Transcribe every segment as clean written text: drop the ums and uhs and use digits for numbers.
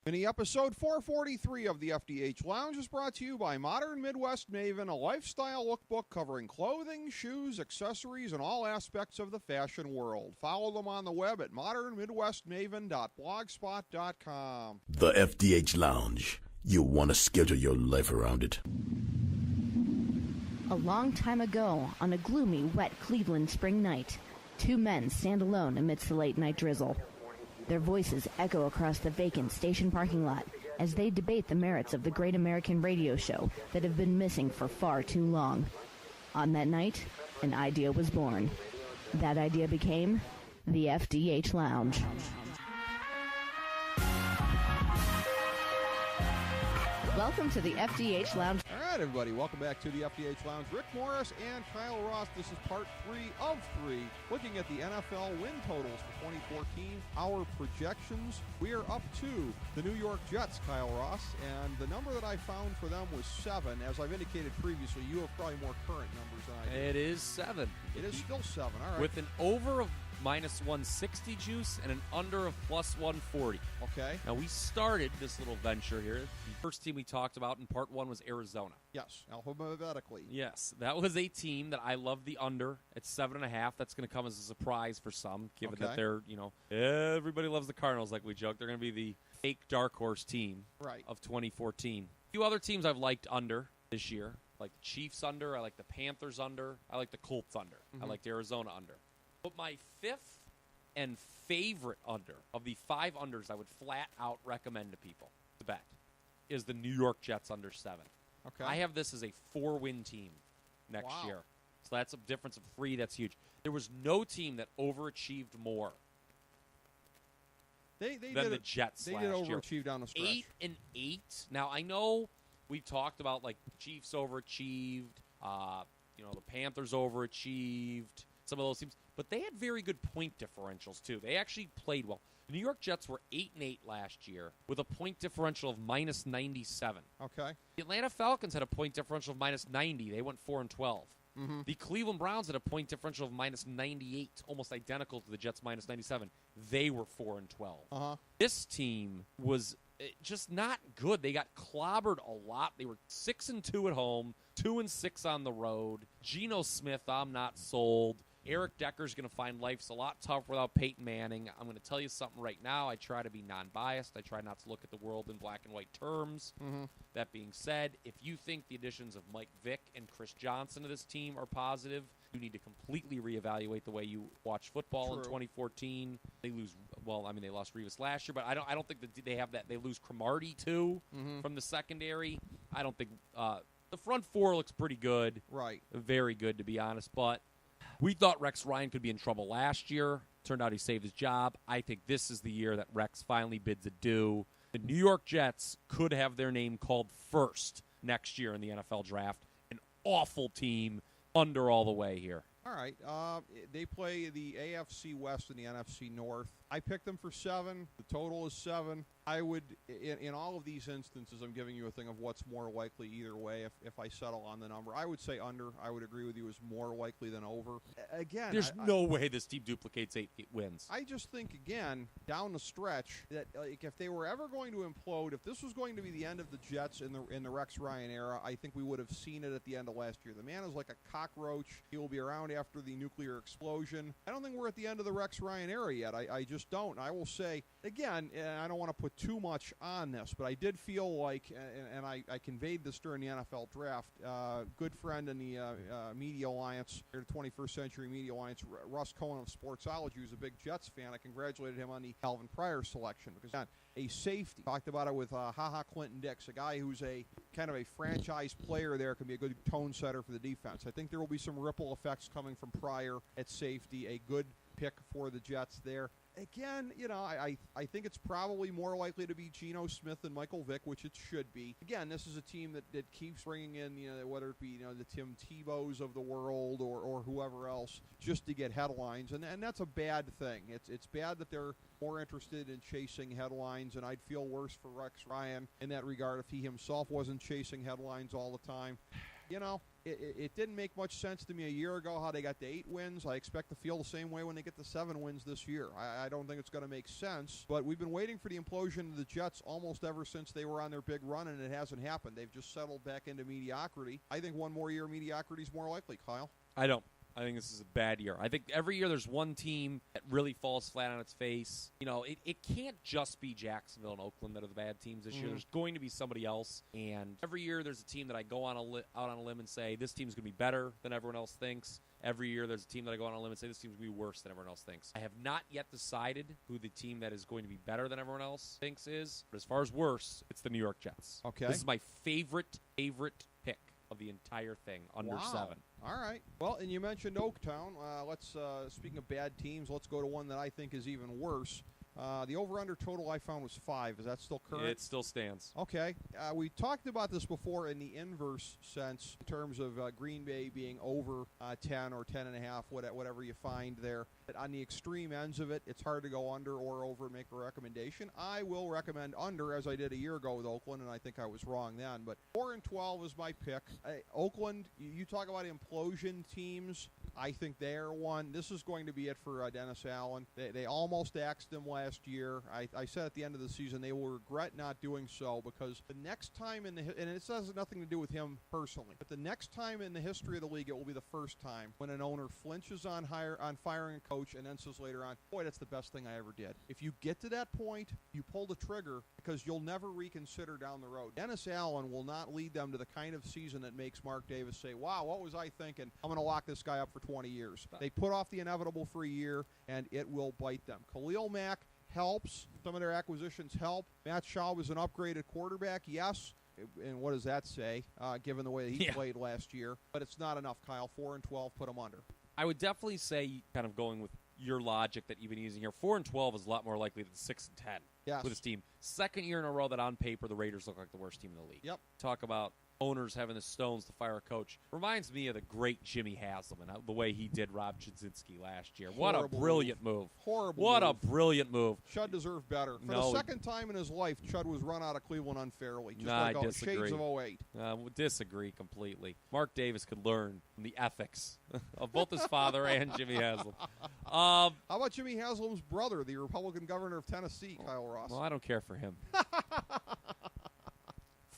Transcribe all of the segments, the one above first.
Mini episode 443 of the FDH Lounge is brought to you by Modern Midwest Maven, a lifestyle lookbook covering clothing, shoes, accessories, and all aspects of the fashion world. Follow them on the web at modernmidwestmaven.blogspot.com. The FDH Lounge. You want to schedule your life around it. A long time ago, on a gloomy, wet Cleveland spring night, two men stand alone amidst the late-night drizzle. Their voices echo across the vacant station parking lot as they debate the merits of the great American radio show that have been missing for far too long. On that night, an idea was born. That idea became the FDH Lounge. Welcome to the FDH Lounge. All right, everybody, welcome back to the FDH Lounge. Rick Morris and Kyle Ross. This is part 3 of 3, looking at the NFL win totals for 2014, our projections. We are up to the New York Jets, Kyle Ross, and the number that I found for them was 7. As I've indicated previously, you have probably more current numbers than I do. It is 7. It is still 7, all right. With an over of minus 160 juice and an under of plus 140. Okay. Now, we started this little venture here. The first team we talked about in part 1 was Arizona. Yes, alphabetically. Yes, that was a team that I love the under at 7.5. That's going to come as a surprise for some, given that they're, everybody loves the Cardinals, like we joke. They're going to be the fake dark horse team of 2014. A few other teams I've liked under this year, like the Chiefs under. I like the Panthers under. I like the Colts under. I like the Arizona under. But my fifth and favorite under of the 5 unders I would flat out recommend to people to bet is the New York Jets under 7. Okay. I have this as a 4-win team next year. So that's a difference of 3. That's huge. There was no team that overachieved more than the Jets last year. They did overachieve down the stretch. 8-8. Now, I know we've talked about, like, the Chiefs overachieved, the Panthers overachieved, some of those teams. But they had very good point differentials, too. They actually played well. The New York Jets were 8-8 last year with a point differential of minus 97. Okay. The Atlanta Falcons had a point differential of minus 90. They went 4-12. Mm-hmm. The Cleveland Browns had a point differential of minus 98, almost identical to the Jets' minus 97. They were 4-12. Uh-huh. This team was just not good. They got clobbered a lot. They were 6-2 at home, 2-6 on the road. Geno Smith, I'm not sold. Eric Decker's going to find life's a lot tougher without Peyton Manning. I'm going to tell you something right now. I try to be non-biased. I try not to look at the world in black and white terms. Mm-hmm. That being said, if you think the additions of Mike Vick and Chris Johnson to this team are positive, you need to completely reevaluate the way you watch football in 2014. They they lost Revis last year, but I don't think that they have that. They lose Cromartie, too, from the secondary. I don't think the front 4 looks pretty good. Right. Very good, to be honest, but we thought Rex Ryan could be in trouble last year. Turned out he saved his job. I think this is the year that Rex finally bids adieu. The New York Jets could have their name called first next year in the NFL draft. An awful team under all the way here. All right. They play the AFC West and the NFC North. I picked them for 7. The total is 7. I would, in all of these instances, I'm giving you a thing of what's more likely either way. If I settle on the number, I would say under. I would agree with you is more likely than over. Again, there's no way this team duplicates 8 wins. I just think, again, down the stretch, that if they were ever going to implode, if this was going to be the end of the Jets in the Rex Ryan era, I think we would have seen it at the end of last year. The man is like a cockroach. He will be around after the nuclear explosion. I don't think we're at the end of the Rex Ryan era yet. I just don't. I will say, again, and I don't want to put too much on this, but I did feel like, and I conveyed this during the NFL draft, good friend in the Media Alliance, the 21st Century Media Alliance, Russ Cohen of Sportsology, who's a big Jets fan. I congratulated him on the Calvin Pryor selection because a safety. Talked about it with Clinton Dix, a guy who's a kind of a franchise player there, can be a good tone setter for the defense. I think there will be some ripple effects coming from Pryor at safety, a good pick for the Jets there. Again, I think it's probably more likely to be Geno Smith than Michael Vick, which it should be. Again, this is a team that keeps bringing in, whether it be, the Tim Tebows of the world or whoever else, just to get headlines, and that's a bad thing. It's bad that they're more interested in chasing headlines, and I'd feel worse for Rex Ryan in that regard if he himself wasn't chasing headlines all the time. It didn't make much sense to me a year ago how they got to 8 wins. I expect to feel the same way when they get to 7 wins this year. I don't think it's going to make sense, but we've been waiting for the implosion of the Jets almost ever since they were on their big run, and it hasn't happened. They've just settled back into mediocrity. I think one more year of mediocrity is more likely, Kyle. I don't. I think this is a bad year. I think every year there's one team that really falls flat on its face. It can't just be Jacksonville and Oakland that are the bad teams this year. There's going to be somebody else. And every year there's a team that I go out on a limb and say, this team's going to be better than everyone else thinks. Every year there's a team that I go on a limb and say, this team's going to be worse than everyone else thinks. I have not yet decided who the team that is going to be better than everyone else thinks is. But as far as worse, it's the New York Jets. Okay. This is my favorite pick of the entire thing, under 7. All right. Well, and you mentioned Oaktown. Speaking of bad teams, let's go to one that I think is even worse. The over-under total I found was 5. Is that still current? It still stands. Okay. We talked about this before in the inverse sense in terms of Green Bay being over 10 or 10.5, whatever you find there. But on the extreme ends of it, it's hard to go under or over and make a recommendation. I will recommend under, as I did a year ago with Oakland, and I think I was wrong then. But 4-12 is my pick. Oakland, you talk about implosion teams. I think they're one. This is going to be it for Dennis Allen. They almost axed him last year. I said at the end of the season they will regret not doing so, because the next time and it has nothing to do with him personally, but the next time in the history of the league, it will be the first time when an owner flinches on firing a coach and then says later on, boy, that's the best thing I ever did. If you get to that point, you pull the trigger, because you'll never reconsider down the road. Dennis Allen will not lead them to the kind of season that makes Mark Davis say, wow, what was I thinking? I'm going to lock this guy up for 20 years. They put off the inevitable for a year, and it will bite them. Khalil Mack helps. Some of their acquisitions help. Matt Shaw was an upgraded quarterback, yes. And what does that say, given the way that he played last year? But it's not enough, Kyle. 4-12, put them under. I would definitely say, kind of going with your logic that you've been using here, 4-12 is a lot more likely than 6-10 with this team. Second year in a row that on paper the Raiders look like the worst team in the league. Yep. Talk about owners having the stones to fire a coach. Reminds me of the great Jimmy Haslam and the way he did Rob Chudzinski last year. What a brilliant move. Horrible a brilliant move. Chud deserved better. For the second time in his life, Chud was run out of Cleveland unfairly. Just I disagree. Shades of 08. Disagree completely. Mark Davis could learn from the ethics of both his father and Jimmy Haslam. How about Jimmy Haslam's brother, the Republican governor of Tennessee, Kyle Ross? Well, I don't care for him.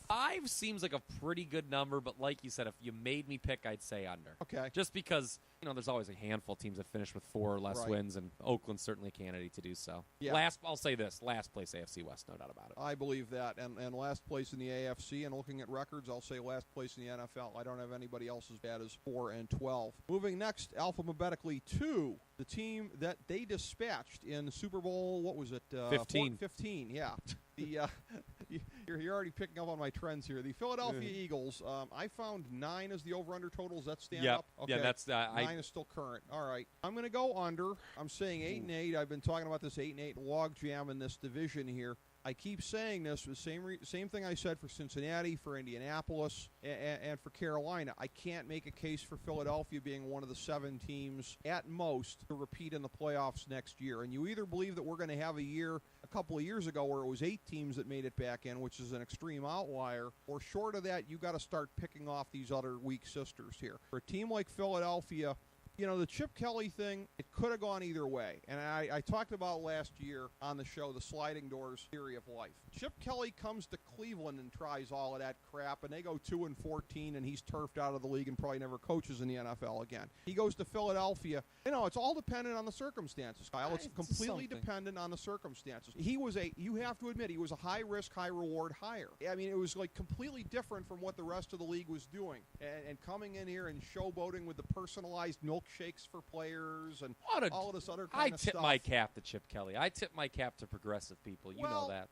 5 seems like a pretty good number, but like you said, if you made me pick, I'd say under. Okay. Just because, there's always a handful of teams that finish with 4 or less wins, and Oakland's certainly a candidate to do so. Yeah. I'll say this, last place AFC West, no doubt about it. I believe that. And last place in the AFC, and looking at records, I'll say last place in the NFL. I don't have anybody else as bad as 4-12. Moving next, alphabetically, to the team that they dispatched in Super Bowl, what was it? 15. 15, yeah. You're already picking up on my trends here. The Philadelphia Eagles, I found 9 as the over-under totals. That stand up? Okay. Yeah, that's 9 is still current. All right. I'm going to go under. I'm saying 8-8. I've been talking about this 8-8 logjam in this division here. I keep saying this, the same thing I said for Cincinnati, for Indianapolis, and for Carolina. I can't make a case for Philadelphia being one of the 7 teams at most to repeat in the playoffs next year. And you either believe that we're going to have a couple of years ago where it was 8 teams that made it back in, which is an extreme outlier, or short of that, you got to start picking off these other weak sisters here. For a team like Philadelphia, the Chip Kelly thing, it could have gone either way. And I talked about last year on the show the sliding doors theory of life. Chip Kelly comes to Cleveland and tries all of that crap, and they go 2-14, and he's turfed out of the league and probably never coaches in the NFL again. He goes to Philadelphia. It's all dependent on the circumstances, Kyle. It's completely dependent on the circumstances. You have to admit, he was a high-risk, high-reward hire. I mean, it was like completely different from what the rest of the league was doing. And coming in here and showboating with the personalized milkshakes for players and all of this other kind of stuff. I tip my cap to Chip Kelly. I tip my cap to progressive people. You know that.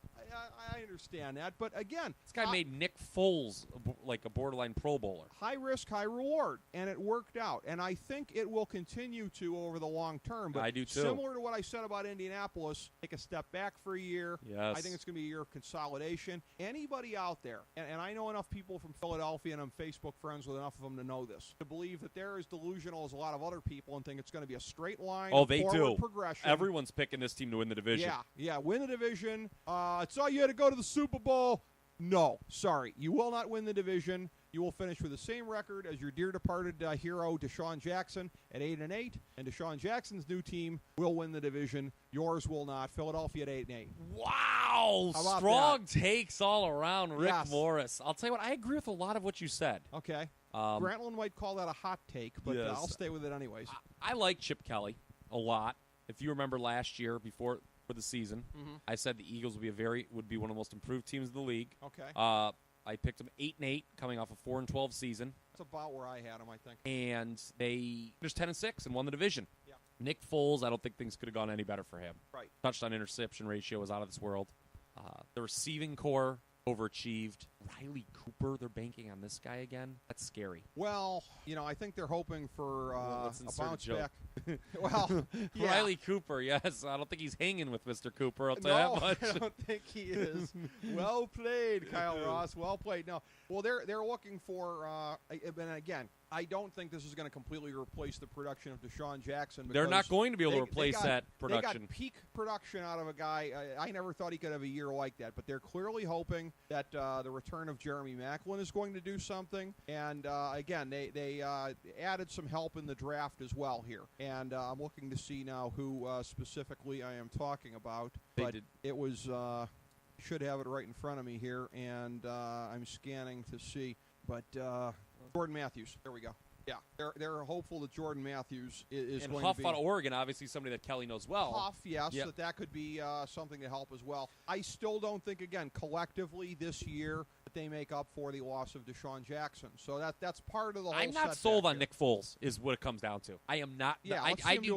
I understand that. But again, this guy made Nick Foles like a borderline Pro Bowler. High risk, high reward. And it worked out. And I think it will continue to over the long term. But I do too. Similar to what I said about Indianapolis, take a step back for a year. Yes. I think it's going to be a year of consolidation. Anybody out there, and I know enough people from Philadelphia, and I'm Facebook friends with enough of them to know this, to believe that they're as delusional as a lot of other people and think it's going to be a straight line. They do. Progression. Everyone's picking this team to win the division. Yeah, win the division. It's all you had to go to the Super Bowl. No, sorry. You will not win the division. You will finish with the same record as your dear departed hero, Deshaun Jackson, at 8-8. And Deshaun Jackson's new team will win the division. Yours will not. Philadelphia at 8-8. Wow. Strong takes all around, Rick Morris. I'll tell you what, I agree with a lot of what you said. Okay. Grantland might call that a hot take, but yes. I'll stay with it anyways. I like Chip Kelly a lot. If you remember last year, before the season, I said the Eagles would be one of the most improved teams in the league. Okay. I picked them 8-8, coming off a 4-12 season. That's about where I had them, I think. And they finished 10-6 and won the division. Yeah. Nick Foles, I don't think things could have gone any better for him. Right. Touchdown interception ratio was out of this world. The receiving core overachieved. Riley Cooper, they're banking on this guy again. That's scary. Well, I think they're hoping for a bounce back. Well, yeah. Riley Cooper, yes. I don't think he's hanging with Mr. Cooper. I'll tell you that much. I don't think he is. Well played, Kyle Ross. Well played. No, well, they're looking for. And again, I don't think this is going to completely replace the production of Deshaun Jackson. They're not going to be able to replace that production. They got peak production out of a guy. I never thought he could have a year like that, but they're clearly hoping that the return of Jeremy Maclin is going to do something. And again, they added some help in the draft as well here. And I'm looking to see now who specifically I am talking about. It was should have it right in front of me here, and I'm scanning to see. But Jordan Matthews, there we go. Yeah, they're hopeful that Jordan Matthews is and going Huff to be. out of Oregon, obviously somebody that Kelly knows well. Huff, yes, yep. that could be something to help as well. I still don't think, again, collectively this year that they make up for the loss of Deshaun Jackson. So that's part of the whole. I'm not sold on Nick Foles, is what it comes down to. I am not. Yeah,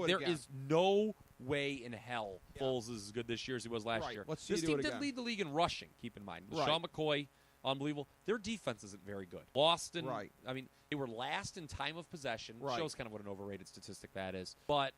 there is no way in hell Foles is as good this year as he was last year. Let's see this team did lead the league in rushing. Keep in mind, Sean McCoy. Unbelievable. Their defense isn't very good. Boston, I mean, they were last in time of possession. Shows kind of what an overrated statistic that is. But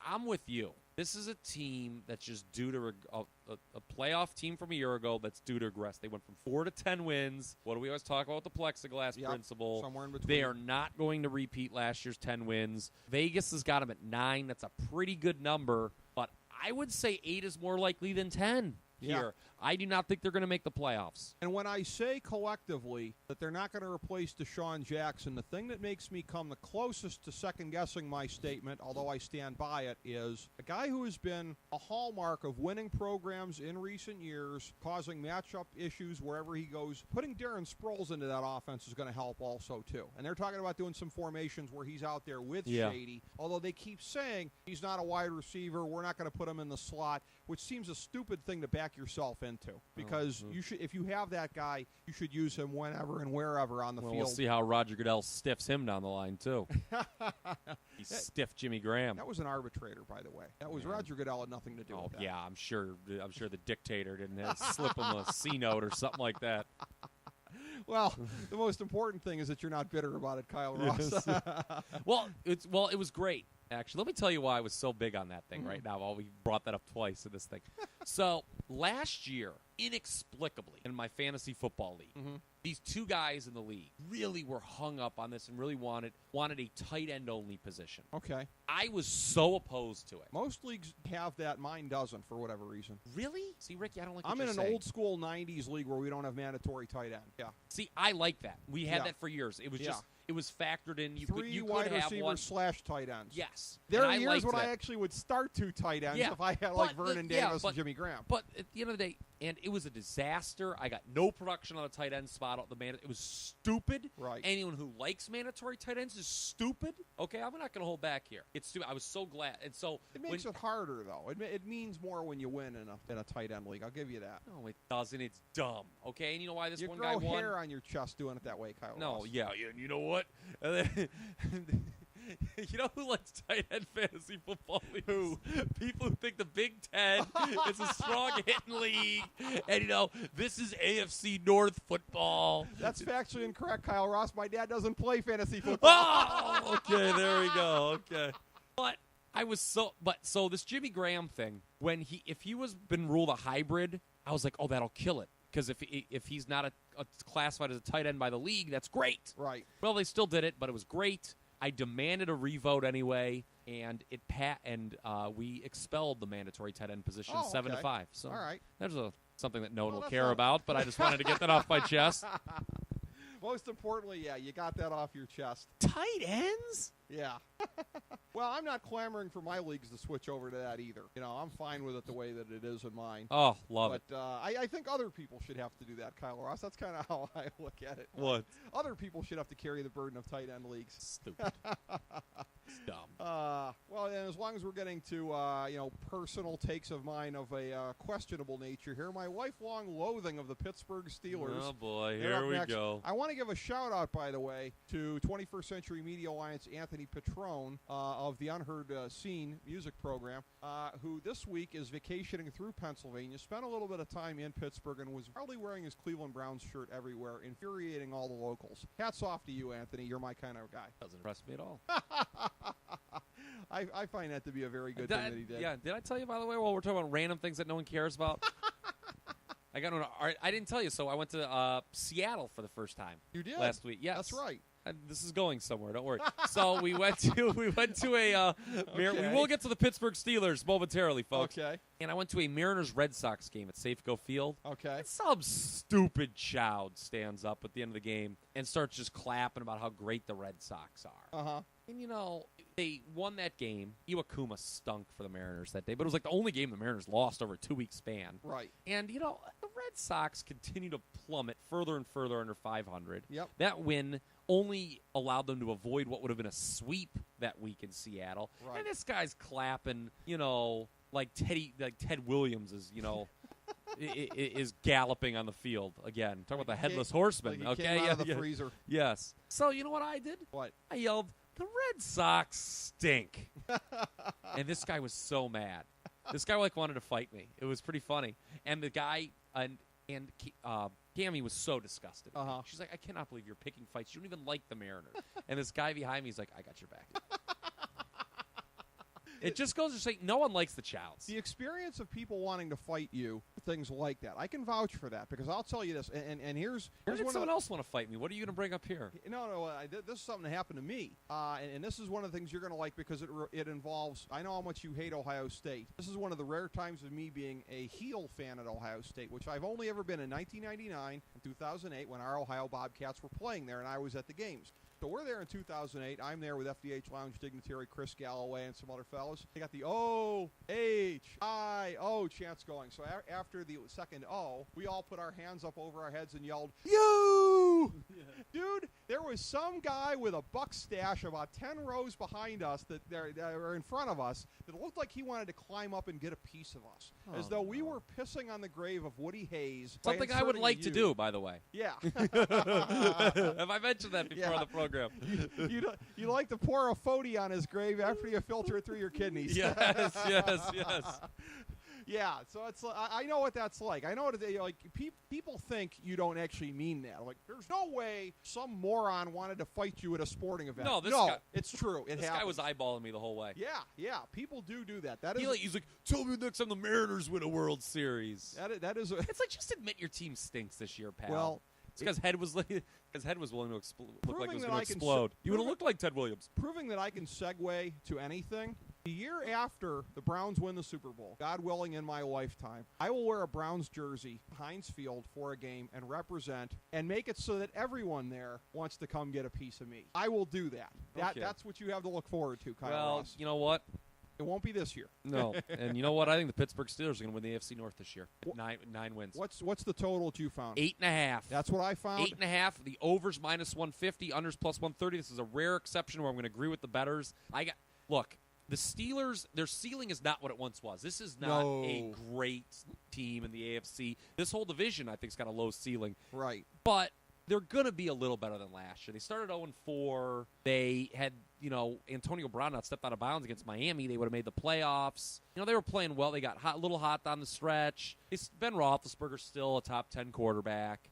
I'm with you. This is a team that's just due to a playoff team from a year ago that's due to regress. They went from 4 to 10 wins. What do we always talk about with the plexiglass principle? Somewhere in between. They are not going to repeat last year's 10 wins. Vegas has got them at 9. That's a pretty good number. But I would say 8 is more likely than 10. Here. I do not think they're going to make the playoffs. And when I say collectively that they're not going to replace Deshaun Jackson, the thing that makes me come the closest to second-guessing my statement, although I stand by it, is a guy who has been a hallmark of winning programs in recent years, causing matchup issues wherever he goes. Putting Darren Sproles into that offense is going to help also, too. And they're talking about doing some formations where he's out there with Shady, although they keep saying he's not a wide receiver, we're not going to put him in the slot, which seems a stupid thing to back yourself into, because you should, if you have that guy, you should use him whenever and wherever on the field. We'll see how Roger Goodell stiffs him down the line too. He stiffed Jimmy Graham. That was an arbitrator, by the way. That was Roger Goodell had nothing to do with that. Yeah, I'm sure the dictator didn't slip him a C note or something like that. Well, the most important thing is that you're not bitter about it, Kyle Ross. Well, it was great. Actually, let me tell you why I was so big on that thing right now. While we brought that up twice in this thing. So last year, inexplicably, in my fantasy football league, these two guys in the league really were hung up on this and really wanted a tight end only position. Okay. I was so opposed to it. Most leagues have that. Mine doesn't for whatever reason. Really? See, Ricky, I don't like. I'm in an old school '90s league where we don't have mandatory tight end. Yeah. See, I like that. We had that for years. It was just. It was factored in. You Three could wide have receivers / tight ends. Yes. There are years when I actually would start 2 tight ends if I had Vernon Davis and Jimmy Graham. But at the end of the day, and it was a disaster. I got no production on the tight end spot. It was stupid. Right. Anyone who likes mandatory tight ends is stupid. Okay, I'm not going to hold back here. It's stupid. I was so glad. And so it makes it harder, though. It means more when you win in a tight end league. I'll give you that. No, it doesn't. It's dumb. Okay, and you know why this one guy won? You grow hair on your chest doing it that way, Kyle Ross. Yeah, and you know what? You know who likes tight end fantasy football leagues? Who? People who think the Big Ten is a strong hitting league. And, this is AFC North football. That's factually incorrect, Kyle Ross. My dad doesn't play fantasy football. Oh, okay, there we go. Okay. But I was so this Jimmy Graham thing, if he was been ruled a hybrid, I was like, oh, that'll kill it. Because if he's not classified as a tight end by the league, that's great. Right. Well, they still did it, but it was great. I demanded a revote anyway, and we expelled the mandatory tight end position 7-5. So all right. there's a something that no one will care about, but I just wanted to get that off my chest. Most importantly, yeah, you got that off your chest. Tight ends? Yeah. Well, I'm not clamoring for my leagues to switch over to that either. I'm fine with it the way that it is in mine. Oh, love it. But I think other people should have to do that, Kyle Ross. That's kind of how I look at it. What? Other people should have to carry the burden of tight end leagues. Stupid. It's dumb. Well, and as long as we're getting to personal takes of mine of a questionable nature here, my lifelong loathing of the Pittsburgh Steelers. Oh boy, here we go. I want to give a shout out, by the way, to 21st Century Media Alliance Anthony Petrone of the Unheard Scene music program, who this week is vacationing through Pennsylvania, spent a little bit of time in Pittsburgh, and was probably wearing his Cleveland Browns shirt everywhere, infuriating all the locals. Hats off to you, Anthony. You're my kind of guy. Doesn't impress me at all. I find that to be a very good thing that he did. Yeah, did I tell you, by the way, while we're talking about random things that no one cares about? I didn't tell you, so I went to Seattle for the first time. You did? Last week, yes. That's right. This is going somewhere. Don't worry. So we went to a. We will get to the Pittsburgh Steelers momentarily, folks. Okay. And I went to a Mariners Red Sox game at Safeco Field. Okay. And some stupid child stands up at the end of the game and starts just clapping about how great the Red Sox are. Uh huh. And they won that game. Iwakuma stunk for the Mariners that day, but it was like the only game the Mariners lost over a 2-week span. Right. And the Red Sox continue to plummet further and further under 500. Yep. That win only allowed them to avoid what would have been a sweep that week in Seattle. Right. And this guy's clapping, like Ted Williams is, is galloping on the field again. Talk about the headless horseman. Like he came out of the freezer. Yes. So you know what I did? What? I yelled, "The Red Sox stink!" And this guy was so mad. This guy wanted to fight me. It was pretty funny. And the guy and Cammy was so disgusted. Uh-huh. She's like, "I cannot believe you're picking fights. You don't even like the Mariners." And this guy behind me is like, "I got your back." It just goes to say no one likes the Childs. The experience of people wanting to fight you, things like that, I can vouch for that, because I'll tell you this, and here's Where did one someone else want to fight me? What are you going to bring up here? No, this is something that happened to me, and this is one of the things you're going to like, because it involves, I know how much you hate Ohio State. This is one of the rare times of me being a heel fan at Ohio State, which I've only ever been in 1999 and 2008 when our Ohio Bobcats were playing there, and I was at the games. So we're there in 2008. I'm there with FDH Lounge Dignitary, Chris Galloway, and some other fellas. They got the O-H-I-O chants going. So after the second O, we all put our hands up over our heads and yelled, "You!" Yeah. Dude, there was some guy with a buck stash about 10 rows behind us that were in front of us that looked like he wanted to climb up and get a piece of us. As though we were pissing on the grave of Woody Hayes. Something I would like to do, by the way. Yeah. Have I mentioned that before on the program? You like to pour a 40 on his grave after you filter it through your kidneys. Yes. Yeah, so it's I know what that's like. I know what people think you don't actually mean that. Like, there's no way some moron wanted to fight you at a sporting event. No, it's true. This guy was eyeballing me the whole way. Yeah, people do that. He's like, "Tell me next time the Mariners win a World Series." That is. It's like, just admit your team stinks this year, pal. Well, it's because his head was willing to look like it was going to explode. You would have looked like Ted Williams. Proving that I can segue to anything. The year after the Browns win the Super Bowl, God willing in my lifetime, I will wear a Browns jersey, Heinz Field, for a game and represent and make it so that everyone there wants to come get a piece of me. I will do that. That's what you have to look forward to, Kyle Ross. You know what? It won't be this year. No. And you know what? I think the Pittsburgh Steelers are going to win the AFC North this year. Nine wins. What's the total that you found? 8.5. That's what I found? 8.5. The overs minus 150, unders plus 130. This is a rare exception where I'm going to agree with the bettors. Look, the Steelers, their ceiling is not what it once was. This is not a great team in the AFC. This whole division, I think, has got a low ceiling. Right. But they're going to be a little better than last year. They started 0-4. They had, Antonio Brown not stepped out of bounds against Miami. They would have made the playoffs. They were playing well. They got a little hot on the stretch. Ben Roethlisberger's still a top 10 quarterback.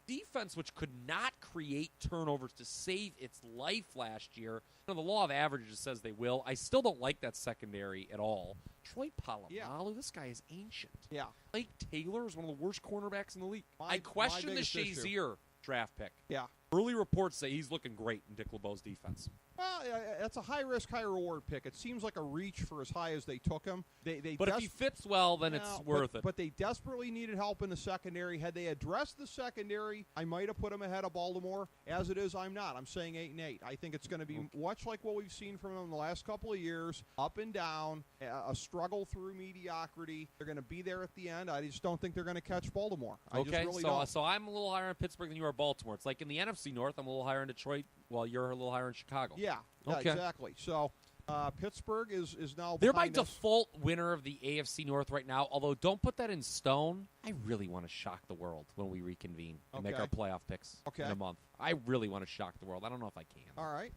Defense, which could not create turnovers to save its life last year. The law of averages says they will. I still don't like that secondary at all. Troy Polamalu, this guy is ancient. Yeah. Blake Taylor is one of the worst cornerbacks in the league. I question the Shazier draft pick. Yeah. Early reports say he's looking great in Dick LeBeau's defense. Well, that's a high-risk, high-reward pick. It seems like a reach for as high as they took him. But if he fits well, then it's worth it. But they desperately needed help in the secondary. Had they addressed the secondary, I might have put him ahead of Baltimore. As it is, I'm not. I'm saying 8-8. I think it's going to be much like what we've seen from them in the last couple of years, up and down, a struggle through mediocrity. They're going to be there at the end. I just don't think they're going to catch Baltimore. I just really don't. So I'm a little higher on Pittsburgh than you are Baltimore. It's like in the NFC North, I'm a little higher in Detroit, while you're a little higher in Chicago. Yeah, exactly. So Pittsburgh is now they're my default winner of the AFC North right now, although don't put that in stone. I really want to shock the world when we reconvene and make our playoff picks in a month. I really want to shock the world. I don't know if I can. All right.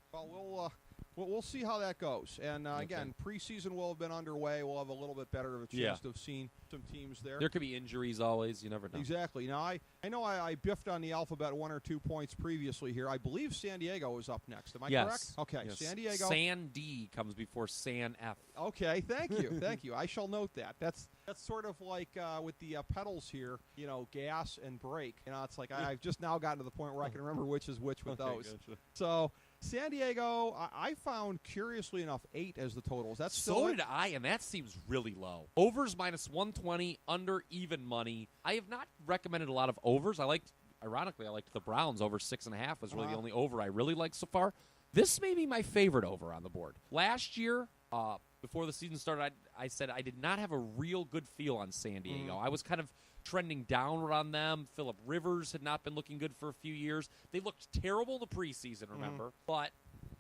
Well, we'll see how that goes. And, again, preseason will have been underway. We'll have a little bit better of a chance to have seen some teams there. There could be injuries always. You never know. Exactly. Now, I know I biffed on the alphabet 1 or 2 points previously here. I believe San Diego is up next. Am I correct? Okay, yes. San Diego. San D comes before San F. Okay, thank you. Thank you. I shall note that. That's sort of like with the pedals here, gas and brake. It's like I've just now gotten to the point where I can remember which is which with those. Gotcha. So San Diego, I found, curiously enough, 8 as the totals. That's so did I, and that seems really low. Overs -120, under even money. I have not recommended a lot of overs. Ironically, I liked the Browns over 6.5 was really the only over I really liked so far. This may be my favorite over on the board. Last year, before the season started, I said I did not have a real good feel on San Diego. I was kind of trending downward on them. Phillip Rivers had not been looking good for a few years. They looked terrible the preseason, remember? But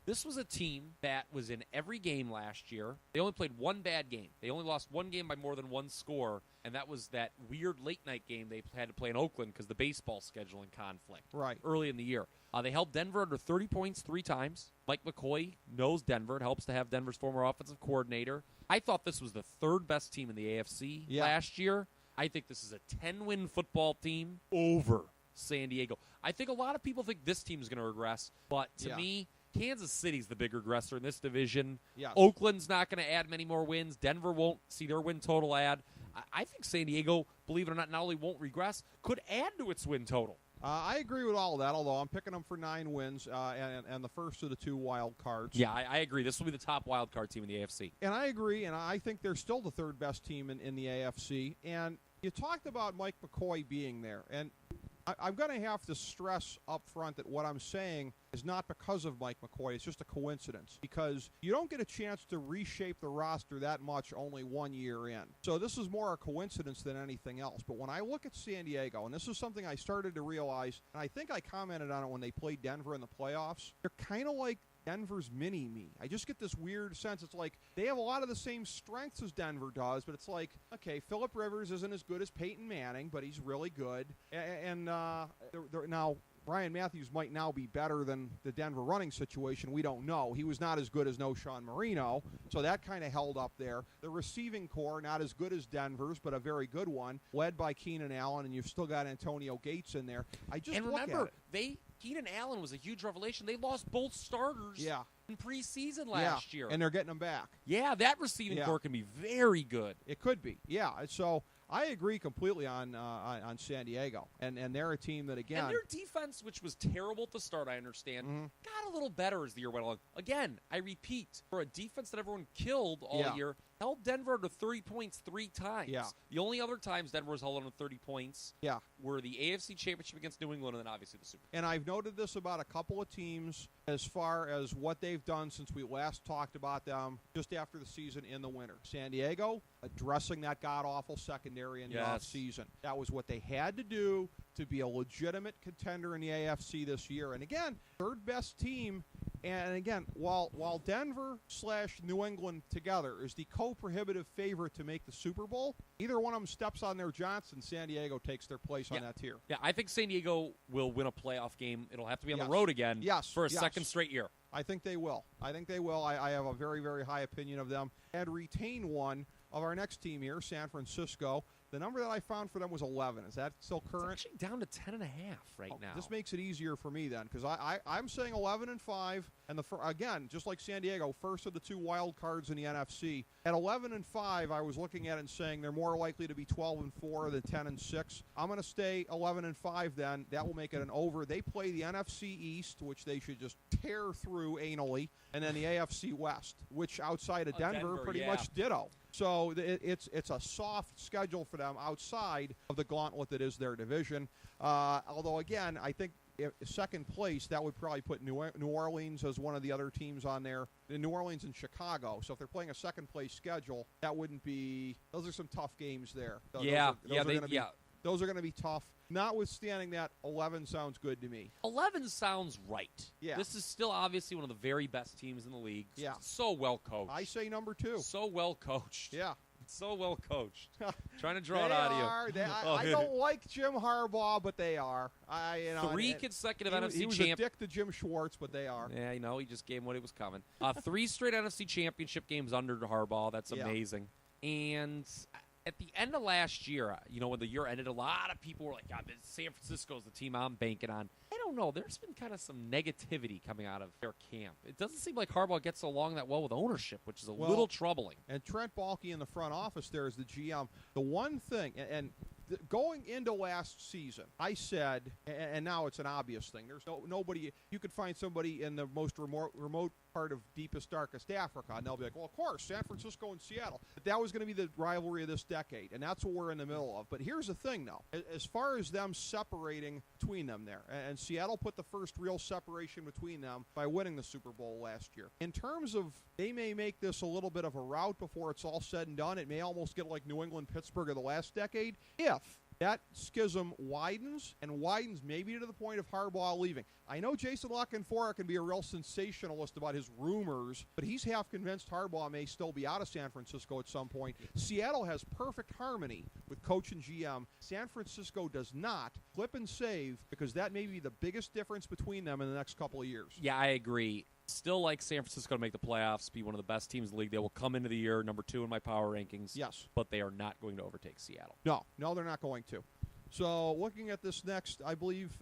this was a team that was in every game last year. They only played one bad game. They only lost one game by more than one score, and that was that weird late-night game they had to play in Oakland because the baseball scheduling conflict early in the year. They held Denver under 30 points 3 times. Mike McCoy knows Denver. It helps to have Denver's former offensive coordinator. I thought this was the 3rd best team in the AFC last year. I think this is a 10-win football team over San Diego. I think a lot of people think this team is going to regress, but to me, Kansas City's the big regressor in this division. Yes. Oakland's not going to add many more wins. Denver won't see their win total add. I think San Diego, believe it or not only won't regress, could add to its win total. I agree with all of that, although I'm picking them for 9 wins and the first of the 2 wild cards. Yeah, I agree. This will be the top wild card team in the AFC. And I agree, and I think they're still the 3rd best team in the AFC. And you talked about Mike McCoy being there, and I'm going to have to stress up front that what I'm saying is not because of Mike McCoy. It's just a coincidence because you don't get a chance to reshape the roster that much only 1 year in. So this is more a coincidence than anything else. But when I look at San Diego, and this is something I started to realize, and I think I commented on it when they played Denver in the playoffs, they're kind of like Denver's mini-me. I just get this weird sense. It's like they have a lot of the same strengths as Denver does, but it's like, okay, Phillip Rivers isn't as good as Peyton Manning, but he's really good. And now Ryan Matthews might now be better than the Denver running situation. We don't know. He was not as good as Noshawn Marino, so that kind of held up there. The receiving core, not as good as Denver's, but a very good one, led by Keenan Allen, and you've still got Antonio Gates in there. And remember, Keenan Allen was a huge revelation. They lost both starters in preseason last year. And they're getting them back. Yeah, that receiving core can be very good. It could be, So I agree completely on San Diego, and they're a team that, again... And their defense, which was terrible at the start, I understand, got a little better as the year went along. Again, I repeat, for a defense that everyone killed all year, held Denver to 30 points 3 times. Yeah. The only other times Denver was held under 30 points were the AFC Championship against New England and then obviously the Super Bowl. And I've noted this about a couple of teams as far as what they've done since we last talked about them just after the season in the winter. San Diego, addressing that god-awful secondary in the offseason. That was what they had to do to be a legitimate contender in the AFC this year. And again, 3rd best team. And again, while Denver/New England together is the co-prohibitive favorite to make the Super Bowl, either one of them steps on their Johnson, San Diego takes their place on that tier. Yeah, I think San Diego will win a playoff game. It'll have to be on the road again for a second straight year. I think they will. I have a very, very high opinion of them. And retain one of our next team here, San Francisco. The number that I found for them was 11. Is that still current? It's actually down to 10.5 right now. This makes it easier for me then, because I'm saying 11-5, and again, just like San Diego, first of the 2 wild cards in the NFC. At 11-5, I was looking at it and saying they're more likely to be 12-4 than 10-6. I'm going to stay 11-5 then. That will make it an over. They play the NFC East, which they should just tear through anally, and then the AFC West, which outside of Denver pretty much ditto. So it's a soft schedule for them outside of the gauntlet that is their division. Although, again, I think second place, that would probably put New Orleans as one of the other teams on there. New Orleans and Chicago. So if they're playing a second-place schedule, that wouldn't be – those are some tough games there. Those are going to be tough. Notwithstanding that, 11 sounds good to me. 11 sounds right. Yeah. This is still obviously one of the very best teams in the league. Yeah. So well coached. I say number 2. So well coached. Yeah. So well coached. Trying to draw it out of you. I don't like Jim Harbaugh, but they are. 3 consecutive NFC champions. He was a dick to Jim Schwartz, but they are. Yeah, he just gave him what it was coming. 3 straight NFC championship games under Harbaugh. That's amazing. And at the end of last year, when the year ended, a lot of people were like, God, San Francisco's the team I'm banking on. I don't know. There's been kind of some negativity coming out of their camp. It doesn't seem like Harbaugh gets along that well with ownership, which is a little troubling. And Trent Baalke in the front office there is the GM. The one thing, going into last season, I said, and now it's an obvious thing, there's nobody, you could find somebody in the most remote part of deepest, darkest Africa, and they'll be like, well, of course, San Francisco and Seattle. But that was going to be the rivalry of this decade, and that's what we're in the middle of. But here's the thing, though. As far as them separating between them there, and Seattle put the first real separation between them by winning the Super Bowl last year. In terms of they may make this a little bit of a rout before it's all said and done. It may almost get like New England, Pittsburgh of the last decade. If that schism widens maybe to the point of Harbaugh leaving. I know Jason La Canfora can be a real sensationalist about his rumors, but he's half convinced Harbaugh may still be out of San Francisco at some point. Seattle has perfect harmony with coach and GM. San Francisco does not. Clip and save, because that may be the biggest difference between them in the next couple of years. Yeah, I agree. Still like San Francisco to make the playoffs, be one of the best teams in the league. They will come into the year number 2 in my power rankings. Yes. But they are not going to overtake Seattle. No, they're not going to. So looking at this next, I believe.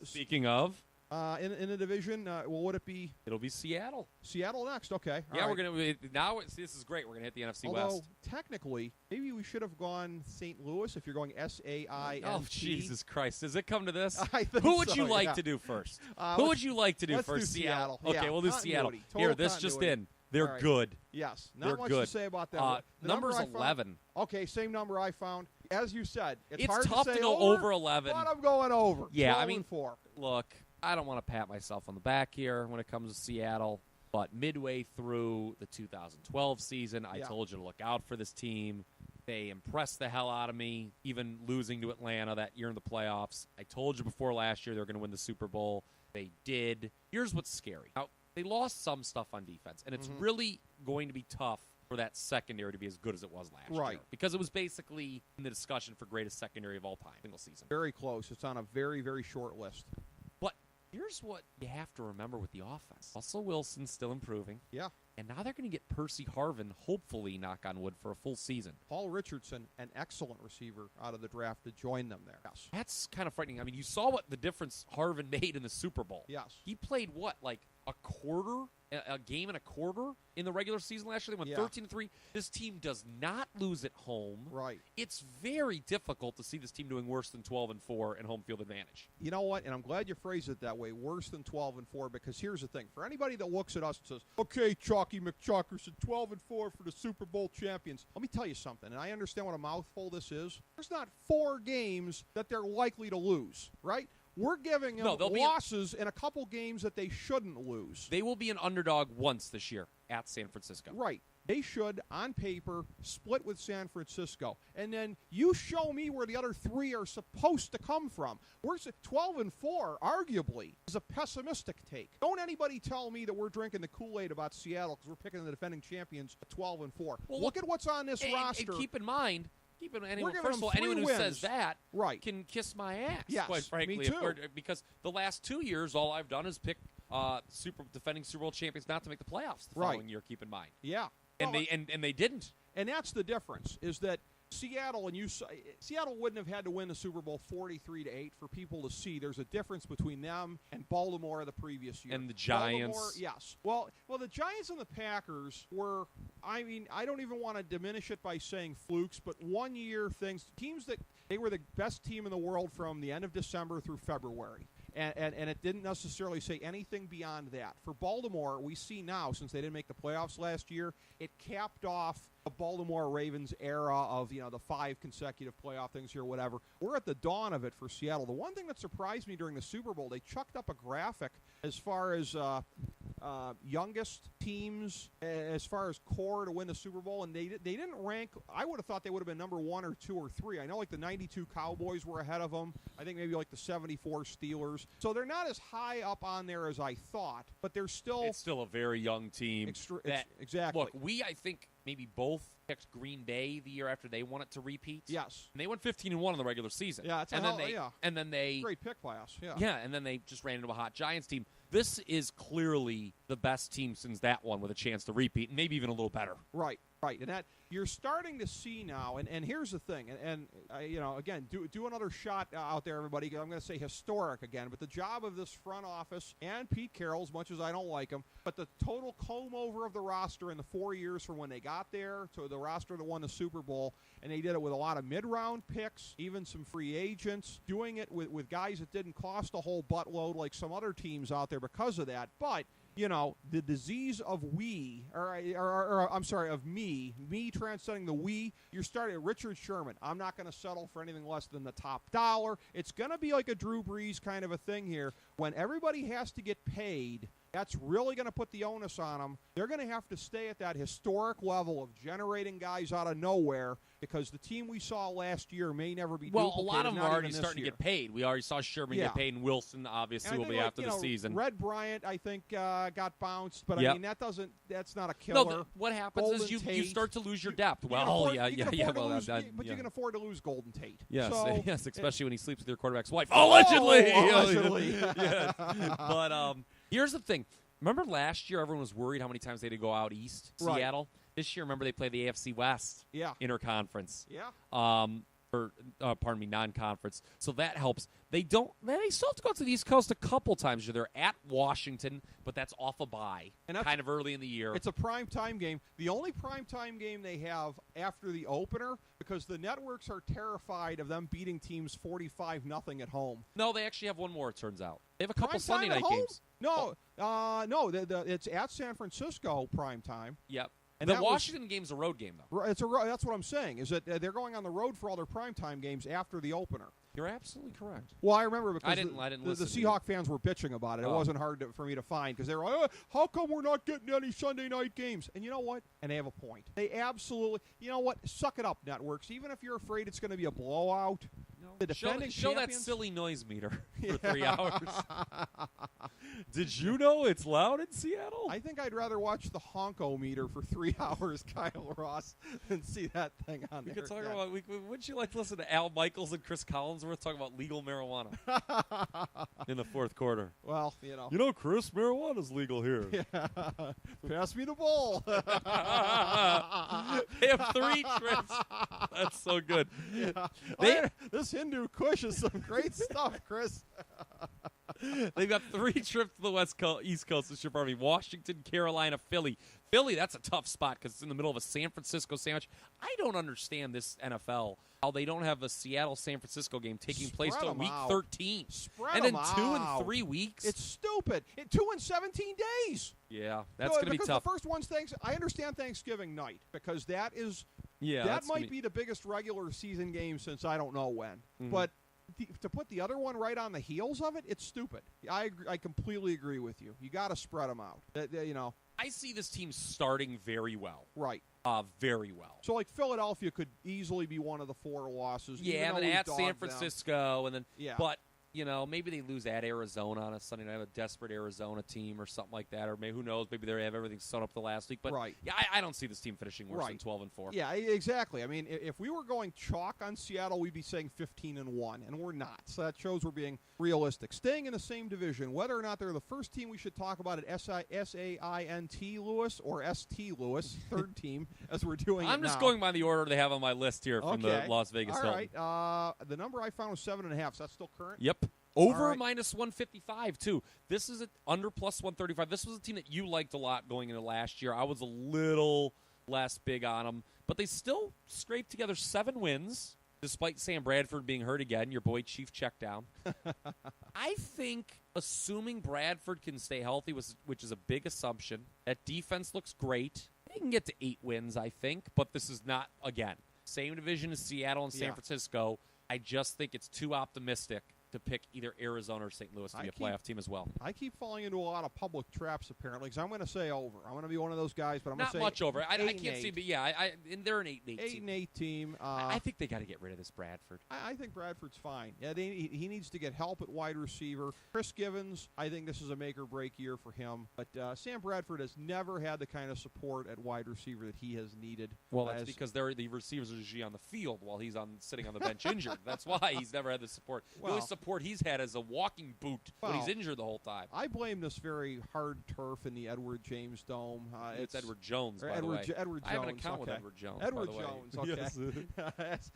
Speaking of. In the division, well, would it be? It'll be Seattle. Seattle next, okay. Yeah, we're going to now. This is great. We're going to hit the NFC West. Although technically, maybe we should have gone St. Louis if you're going SAINT. Oh, Jesus Christ! Does it come to this? I think Who would so, you like to do first? Who would you like to do let's first? Do Seattle. Okay, yeah. we'll do Seattle. Here, this just in. They're good. Yes, They're not much good. to say about them. The number's 11. Okay, same number I found. As you said, it's hard tough to say go over 11. But I'm going over. Yeah, 4. Look, I don't want to pat myself on the back here when it comes to Seattle, but midway through the 2012 season, I told you to look out for this team. They impressed the hell out of me, even losing to Atlanta that year in the playoffs. I told you before last year they were going to win the Super Bowl. They did. Here's what's scary. Now, they lost some stuff on defense, and it's really going to be tough for that secondary to be as good as it was last year. Because it was basically in the discussion for greatest secondary of all time, single season. Very close. It's on a very, very short list. But here's what you have to remember with the offense. Russell Wilson's still improving. Yeah. And now they're going to get Percy Harvin, hopefully, knock on wood, for a full season. Paul Richardson, an excellent receiver out of the draft, to join them there. Yes. That's kind of frightening. I mean, you saw what the difference Harvin made in the Super Bowl. Yes. He played, what, like a game and a quarter in the regular season last year? They went 13-3. This team does not lose at home. Right. It's very difficult to see this team doing worse than 12-4 and home field advantage. You know what? And I'm glad you phrased it that way, worse than 12-4, because here's the thing. For anybody that looks at us and says, okay, Chalky McChalkerson, 12-4 for the Super Bowl champions. Let me tell you something, and I understand what a mouthful this is. There's not 4 games that they're likely to lose, right? We're giving them losses in a couple games that they shouldn't lose. They will be an underdog once this year at San Francisco. Right. They should, on paper, split with San Francisco. And then you show me where the other 3 are supposed to come from. We're 12-4, arguably, is a pessimistic take. Don't anybody tell me that we're drinking the Kool-Aid about Seattle because we're picking the defending champions at 12-4. Well, look at what's on this roster. And keep in mind, anyone who says that can kiss my ass, quite frankly. Me too. Because the last 2 years, all I've done is pick defending Super Bowl champions not to make the playoffs the following year, keep in mind. Yeah. And they didn't. And that's the difference, is that Seattle, and Seattle wouldn't have had to win the Super Bowl 43-8 for people to see there's a difference between them and Baltimore the previous year. And the Giants. Baltimore, yes. Well, the Giants and the Packers were, I don't even want to diminish it by saying flukes, but one year teams that they were the best team in the world from the end of December through February. And it didn't necessarily say anything beyond that. For Baltimore, we see now, since they didn't make the playoffs last year, it capped off the Baltimore Ravens era of, the 5 consecutive playoff things here, whatever. We're at the dawn of it for Seattle. The one thing that surprised me during the Super Bowl, they chucked up a graphic as far as youngest teams, as far as core to win the Super Bowl, and they didn't rank. I would have thought they would have been number 1 or 2 or 3. I know like the 92 Cowboys were ahead of them. I think maybe like the 74 Steelers. So they're not as high up on there as I thought, but they're still. It's still a very young team. Exactly. Look, I think maybe both picked Green Bay the year after they won it to repeat. Yes. And they went 15-1 in the regular season. Yeah, and then they great pick by us. Yeah. Yeah, and then they just ran into a hot Giants team. This is clearly the best team since that one with a chance to repeat, and maybe even a little better. Right. And that you're starting to see now, and here's the thing, and again, do another shot out there, everybody. I'm going to say historic again, but the job of this front office and Pete Carroll, as much as I don't like him, but the total comb over of the roster in the 4 years from when they got there to the roster that won the Super Bowl, and they did it with a lot of mid-round picks, even some free agents, doing it with guys that didn't cost a whole buttload like some other teams out there because of that, but. The disease of of me transcending the we. You're starting at Richard Sherman. I'm not going to settle for anything less than the top dollar. It's going to be like a Drew Brees kind of a thing here. When everybody has to get paid, that's really going to put the onus on them. They're going to have to stay at that historic level of generating guys out of nowhere because the team we saw last year may never be duplicated. Well, a lot of them are already starting to get paid. We already saw Sherman get paid, and Wilson obviously will be after the season. Red Bryant, I think, got bounced, but I mean that's not a killer. No, what happens is you start to lose your depth. But you can afford to lose Golden Tate. Yes, so, yes, especially when he sleeps with your quarterback's wife. Allegedly. Allegedly. Yes. But here's the thing. Remember last year everyone was worried how many times they had to go out east, Seattle? This year, remember they played the AFC West interconference. Yeah. Non-conference. So that helps. They still have to go to the East Coast a couple times. They're at Washington, but that's off a bye, kind of early in the year. It's a primetime game. The only primetime game they have after the opener, because the networks are terrified of them beating teams 45-0 at home. No, they actually have one more, it turns out. They have a couple Sunday night games. No, it's at San Francisco primetime. Yep. And the Washington game's a road game, though. That's what I'm saying, is that they're going on the road for all their primetime games after the opener. You're absolutely correct. Well, I remember because the Seahawk fans were bitching about it. It wasn't hard for me to find because they were like, how come we're not getting any Sunday night games? And you know what? And they have a point. They absolutely, you know what? Suck it up, networks. Even if you're afraid it's going to be a blowout. No. The defending show that silly noise meter for 3 hours. Did you know it's loud in Seattle? I think I'd rather watch the honko meter for 3 hours, Kyle Ross, than see that thing on there. We could talk about. Wouldn't you like to listen to Al Michaels and Chris Collinsworth talk about legal marijuana in the fourth quarter? Well, Chris, marijuana's legal here. Yeah. Pass me the bowl. They have 3 trips. That's so good. Yeah. This Hindu Kush is some great stuff, Chris. They've got 3 trips to the East Coast this year, probably Washington, Carolina, Philly. Philly, that's a tough spot because it's in the middle of a San Francisco sandwich. I don't understand this NFL, how they don't have a Seattle-San Francisco game taking place till week 13. And then 2 and 3 weeks. It's stupid. 2 and 17 days. Yeah, that's going to be tough. The first one's I understand Thanksgiving night because that is might be the biggest regular season game since I don't know when. Mm-hmm. But to put the other one right on the heels of it, it's stupid. I completely agree with you. You got to spread them out. I see this team starting very well. Right. Very well. So, like, Philadelphia could easily be one of the 4 losses. Yeah, and then at San Francisco, and then. Yeah. But maybe they lose at Arizona on a Sunday night, a desperate Arizona team or something like that, or maybe who knows, maybe they have everything sewn up the last week. But yeah, I don't see this team finishing worse than 12-4. Yeah, exactly. I mean, if we were going chalk on Seattle, we'd be saying 15-1, and we're not. So that shows we're being realistic. Staying in the same division, whether or not they're the first team we should talk about at SAINT Lewis or ST Lewis, third team, as we're doing I'm just going by the order they have on my list here from the Las Vegas Hilton. All right. The number I found was 7.5. So that's still current? Yep. Over minus 155, too. This is under plus 135. This was a team that you liked a lot going into last year. I was a little less big on them. But they still scraped together 7 wins, despite Sam Bradford being hurt again. Your boy Chief checked down. I think, assuming Bradford can stay healthy, which is a big assumption, that defense looks great. They can get to 8 wins, I think. But this is not, again, same division as Seattle and San Francisco. I just think it's too optimistic to pick either Arizona or St. Louis to be a playoff team as well. I keep falling into a lot of public traps, apparently, because I'm going to say over. I'm going to be one of those guys, but I'm going to say not much over. I can't see, but and they're an 8-8 team. 8-8 team. I think they got to get rid of this Bradford. I think Bradford's fine. Yeah, he needs to get help at wide receiver. Chris Givens, I think this is a make-or-break year for him. But Sam Bradford has never had the kind of support at wide receiver that he has needed. Well, that's because the receivers are usually on the field while he's sitting on the bench injured. That's why he's never had the support. The only support he's had is a walking boot when he's injured the whole time. I blame this very hard turf in the Edward James Dome. It's Edward Jones, by the way. Edward Jones. I have an account with Edward Jones. Edward Jones, okay. Yes.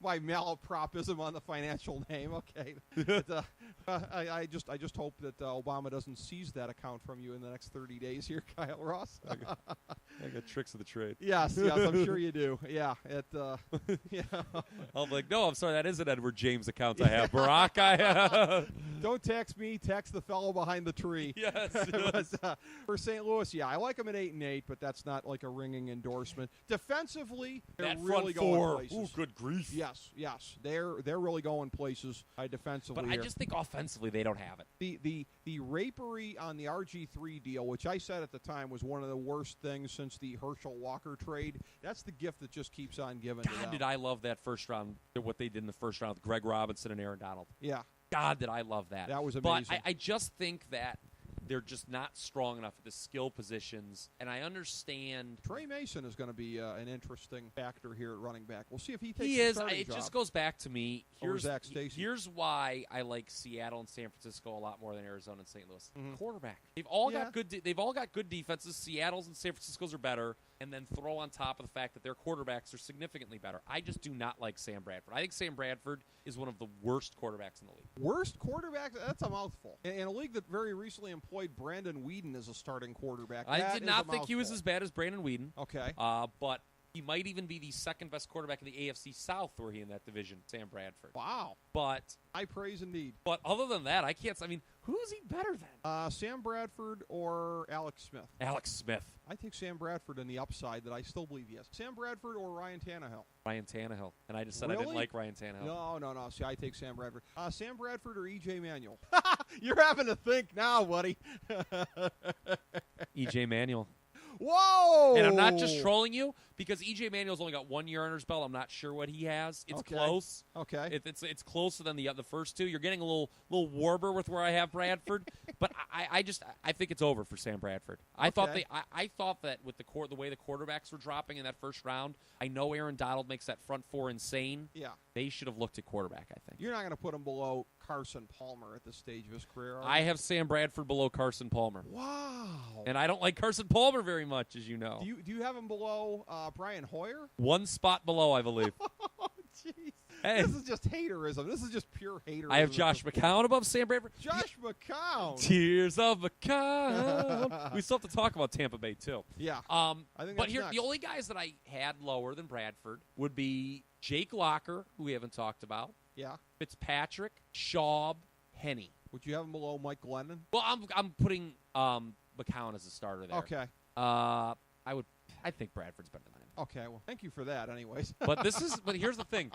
My malapropism on the financial name, okay. But, I just hope that Obama doesn't seize that account from you in the next 30 days here, Kyle Ross. I got tricks of the trade. Yes, I'm sure you do. Yeah. I'm like, no, I'm sorry, that is an Edward James account I have. Barack, don't text me, text the fellow behind the tree. Yes. But, for St. Louis, I like them at 8-8, but that's not like a ringing endorsement. Defensively, they're really going places. Ooh, good grief. Yes. They're really going places defensively. But I just think offensively they don't have it. The rapery on the RG3 deal, which I said at the time was one of the worst things since the Herschel Walker trade, that's the gift that just keeps on giving. God, did I love that first round, what they did in the first round with Greg Robinson and Aaron Donald. Yeah. God, did I love that. That was amazing. But I just think that they're just not strong enough at the skill positions, and I understand. Trey Mason is going to be an interesting factor here at running back. We'll see if he takes the starting job. It just goes back to me. Here's why I like Seattle and San Francisco a lot more than Arizona and St. Louis. Mm-hmm. Quarterback. They've all got good defenses. Seattle's and San Francisco's are better, and then throw on top of the fact that their quarterbacks are significantly better. I just do not like Sam Bradford. I think Sam Bradford is one of the worst quarterbacks in the league. Worst quarterback? That's a mouthful. In a league that very recently employed Brandon Weeden as a starting quarterback. I did not think he was as bad as Brandon Weeden. Okay. But he might even be the second best quarterback in the AFC South were he in that division, Sam Bradford. Wow. But high praise indeed. But other than that, I can't. I mean, who is he better than? Sam Bradford or Alex Smith? Alex Smith. I take Sam Bradford in the upside that I still believe he has. Sam Bradford or Ryan Tannehill? Ryan Tannehill. And I just said I didn't like Ryan Tannehill. No. See, I take Sam Bradford. Sam Bradford or E.J. Manuel? You're having to think now, buddy. E.J. Manuel. Whoa! And I'm not just trolling you because E.J. Manuel's only got 1 year under his belt. I'm not sure what he has. It's close. Okay. It's closer than the first two. You're getting a little Warber with where I have Bradford, but I think it's over for Sam Bradford. I thought that with the way the quarterbacks were dropping in that first round, I know Aaron Donald makes that front four insane. Yeah. They should have looked at quarterback, I think. You're not going to put him below Carson Palmer at this stage of his career, I have Sam Bradford below Carson Palmer. Wow. And I don't like Carson Palmer very much, as you know. Do you have him below Brian Hoyer? One spot below, I believe. Oh, jeez. Hey. This is just haterism. This is just pure haterism. I have Josh McCown above Sam Bradford. Josh McCown. Tears of McCown. We still have to talk about Tampa Bay, too. Yeah. I think but here, the only guys that I had lower than Bradford would be Jake Locker, who we haven't talked about. Yeah. Fitzpatrick, Schaub, Henne. Would you have him below Mike Glennon? Well, I'm putting McCown as a starter there. Okay. I think Bradford's better than him. Okay, well, thank you for that, anyways. But here's the thing.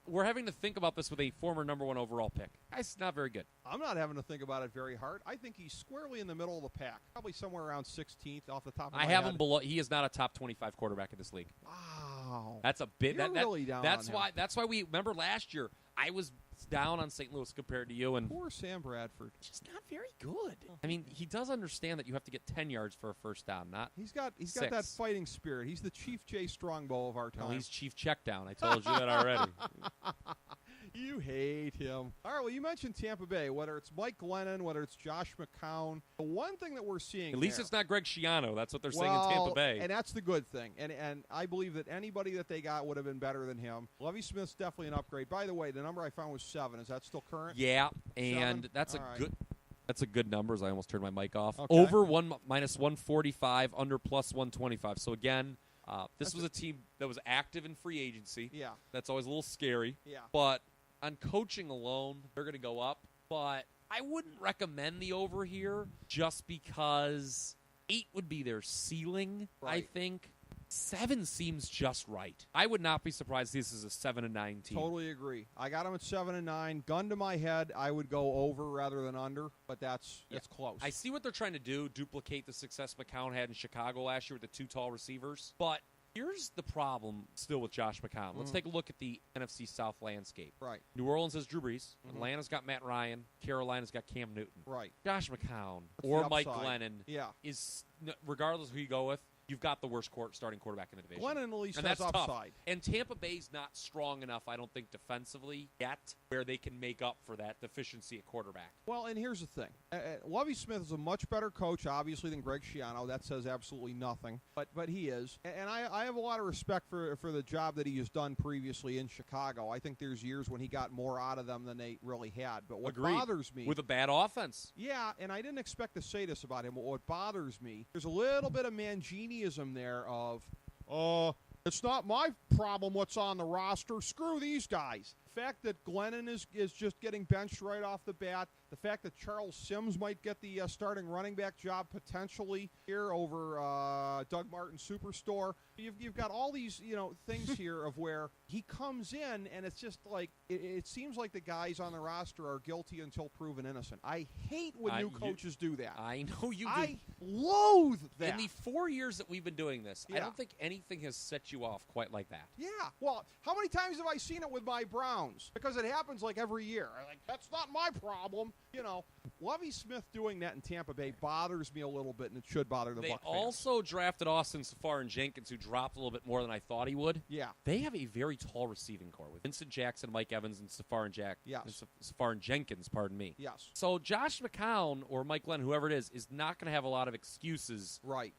We're having to think about this with a former number 1 overall pick. It's not very good. I'm not having to think about it very hard. I think he's squarely in the middle of the pack, probably somewhere around 16th off the top of my head. I have him below. He is not a top 25 quarterback in this league. Wow. That's a bit. You're really down that's on why. him. That's why we remember last year. I was It's down on St. Louis compared to you. And poor Sam Bradford. Just not very good. I mean, he does understand that you have to get 10 yards for a first down, not He's got 6. that fighting spirit. He's the Chief Jay Strongbow of our time. No, he's Chief Checkdown. I told you that already. You hate him. All right, well, you mentioned Tampa Bay, whether it's Mike Glennon, whether it's Josh McCown. The one thing that we're seeing At least there, it's not Greg Schiano. That's what they're saying in Tampa Bay. And that's the good thing. And I believe that anybody that they got would have been better than him. Lovie Smith's definitely an upgrade. By the way, the number I found was 7. Is that still current? Yeah, and 7? that's All a right. good. That's a good number. As I almost turned my mic off. Okay. Over minus 145, under plus 125. So again, this was a team that was active in free agency. Yeah. That's always a little scary. Yeah. But on coaching alone, they're going to go up. But I wouldn't recommend the over here just because 8 would be their ceiling, Right. I think. 7 seems just right. I would not be surprised if this is a 7-9 team. Totally agree. I got them at 7-9. Gun to my head, I would go over rather than under, but that's close. I see what they're trying to do, duplicate the success McCown had in Chicago last year with the 2 tall receivers. But here's the problem still with Josh McCown. Let's take a look at the NFC South landscape. Right. New Orleans has Drew Brees. Atlanta's got Matt Ryan. Carolina's got Cam Newton. Right. Josh McCown That's or the Mike upside. Glennon is, regardless of who you go with, you've got the worst starting quarterback in the division. Glennon at least and has that's upside. tough. And Tampa Bay's not strong enough, I don't think, defensively yet, where they can make up for that deficiency at quarterback. Well, and here's the thing. Lovie Smith is a much better coach, obviously, than Greg Schiano. That says absolutely nothing. But he is. And I have a lot of respect for the job that he has done previously in Chicago. I think there's years when he got more out of them than they really had. But what Agreed. bothers me... With a bad offense. Yeah, and I didn't expect to say this about him, but what bothers me, there's a little bit of Manginiism there of, it's not my problem what's on the roster. Screw these guys. The fact that Glennon is just getting benched right off the bat, the fact that Charles Sims might get the starting running back job potentially here over Doug Martin's Superstore. You've got all these things here of where he comes in and it's just like it seems like the guys on the roster are guilty until proven innocent. I hate when new coaches do that. I know you do. I loathe that. In the 4 years that we've been doing this, I Yeah. don't think anything has set you off quite like that. Yeah. Well, how many times have I seen it with my Browns? Because it happens like every year. I'm like, that's not my problem. Lovie Smith doing that in Tampa Bay bothers me a little bit, and it should bother the They Buck fans. also drafted Austin Safar-Jenkins, who dropped a little bit more than I thought he would. Yeah. They have a very tall receiving core with Vincent Jackson, Mike Evans, and Yes. Safar-Jenkins, pardon me. Yes. So Josh McCown or Mike Glenn, whoever it is not going to have a lot of excuses Right.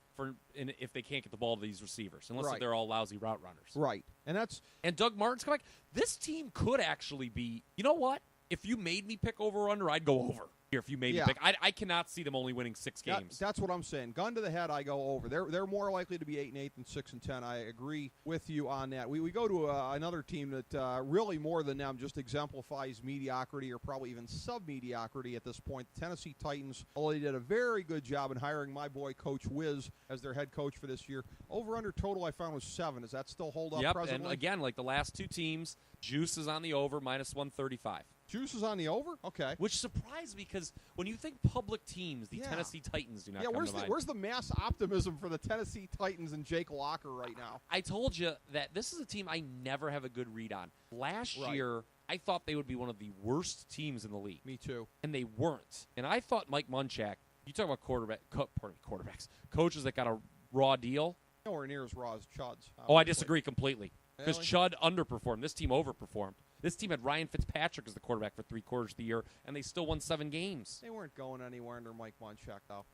if they can't get the ball to these receivers, unless Right. they're all lousy route runners. Right. And Doug Martin's coming back. This team could actually be, you know what? If you made me pick over or under, I'd go over. Here, if you made me pick, I cannot see them only winning 6 games. That's what I'm saying. Gun to the head, I go over. They're more likely to be 8-8 than 6-10. I agree with you on that. We go to another team that really more than them just exemplifies mediocrity or probably even sub-mediocrity at this point. The Tennessee Titans, although they did a very good job in hiring my boy Coach Wiz as their head coach for this year. Over-under total I found was 7. Does that still hold up presently? And again, like the last 2 teams, Juice is on the over, minus 135. Juice is on the over? Okay. Which surprised me because when you think public teams, the Tennessee Titans do not come to mind. Where's the mass optimism for the Tennessee Titans and Jake Locker right now? I told you that this is a team I never have a good read on. Last year, I thought they would be one of the worst teams in the league. Me too. And they weren't. And I thought Mike Munchak, you talk about quarterbacks, coaches that got a raw deal. Nowhere near as raw as Chud's. Oh, I disagree completely. Because Really? Chud underperformed. This team overperformed. This team had Ryan Fitzpatrick as the quarterback for 3/4 of the year, and they still won 7 games. They weren't going anywhere under Mike Munchak, though.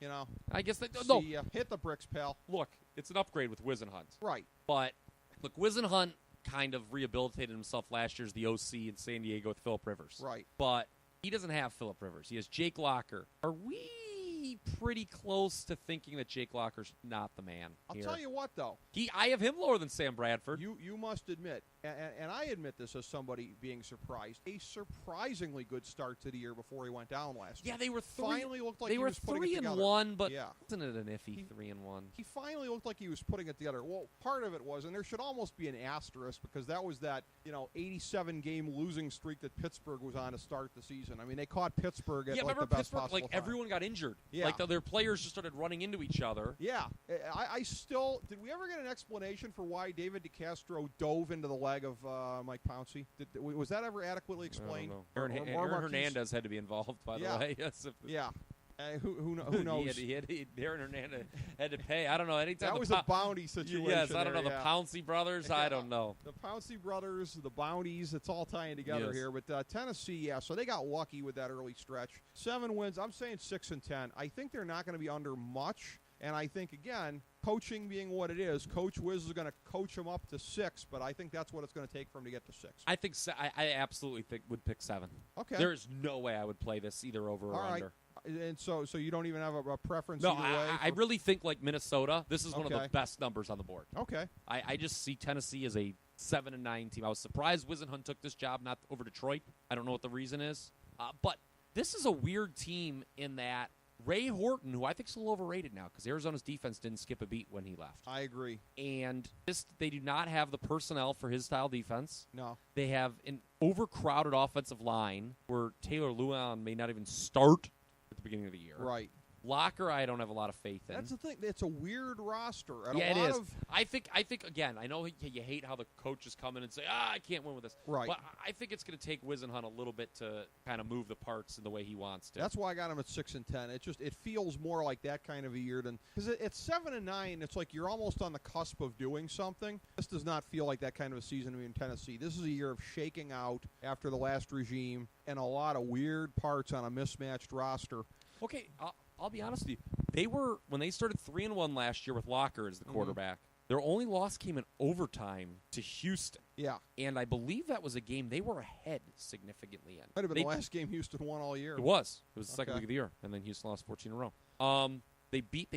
I guess no. Hit the bricks, pal. Look, it's an upgrade with Wisenhunt. Right. But, look, Wisenhunt kind of rehabilitated himself last year as the OC in San Diego with Phillip Rivers. Right. But he doesn't have Phillip Rivers. He has Jake Locker. Are we pretty close to thinking that Jake Locker's not the man here? I'll tell you what, though. I have him lower than Sam Bradford. You must admit, and I admit this as somebody being surprised, a surprisingly good start to the year before he went down last year. Yeah, they were finally looked like they he were was putting it together. 3-1, but yeah. wasn't it an iffy 3-1? He finally looked like he was putting it together. Well, part of it was, and there should almost be an asterisk because that was that 87-game losing streak that Pittsburgh was on to start the season. I mean, they caught Pittsburgh at remember the best Pittsburgh, possible time. everyone got injured. Yeah. Their players just started running into each other. Yeah. I still, did we ever get an explanation for why David DeCastro dove into the leg of Mike Pouncey? Was that ever adequately explained? Aaron Hernandez had to be involved, by the way. Yes. Yeah. Who knows? Aaron Hernandez had to pay. I don't know. Anytime that was a bounty situation. Yes, I don't know. The Pouncey brothers, I don't know. The Pouncey brothers, the bounties, it's all tying together here. But Tennessee, so they got lucky with that early stretch. 7 wins. I'm saying 6-10. I think they're not going to be under much. And I think, again, coaching being what it is, Coach Wiz is going to coach them up to 6, but I think that's what it's going to take for him to get to 6. I think I absolutely would pick 7. Okay. There's no way I would play this either over or under. And so you don't even have a preference either way? I really think, like Minnesota, this is one of the best numbers on the board. Okay. I just see Tennessee as a 7-9 team. I was surprised Wisenhunt took this job, not over Detroit. I don't know what the reason is. But this is a weird team in that Ray Horton, who I think is a little overrated now because Arizona's defense didn't skip a beat when he left. I agree. And they do not have the personnel for his style defense. No. They have an overcrowded offensive line where Taylor Lewan may not even start at the beginning of the year. Right. Locker, I don't have a lot of faith in. That's the thing. It's a weird roster. And it is. I think again, I know you hate how the coaches come in and say, I can't win with this. Right. But I think it's going to take Wisenhunt a little bit to kind of move the parts in the way he wants to. That's why I got him at 6-10. It feels more like that kind of a year than because it's 7-9. It's like you're almost on the cusp of doing something. This does not feel like that kind of a season in Tennessee. This is a year of shaking out after the last regime and a lot of weird parts on a mismatched roster. Okay, I'll be honest with you. When they started 3-1 last year with Locker as the quarterback, their only loss came in overtime to Houston. Yeah. And I believe that was a game they were ahead significantly in. Might have been the last game Houston won all year. It was. It was the second week of the year, and then Houston lost 14 in a row. They beat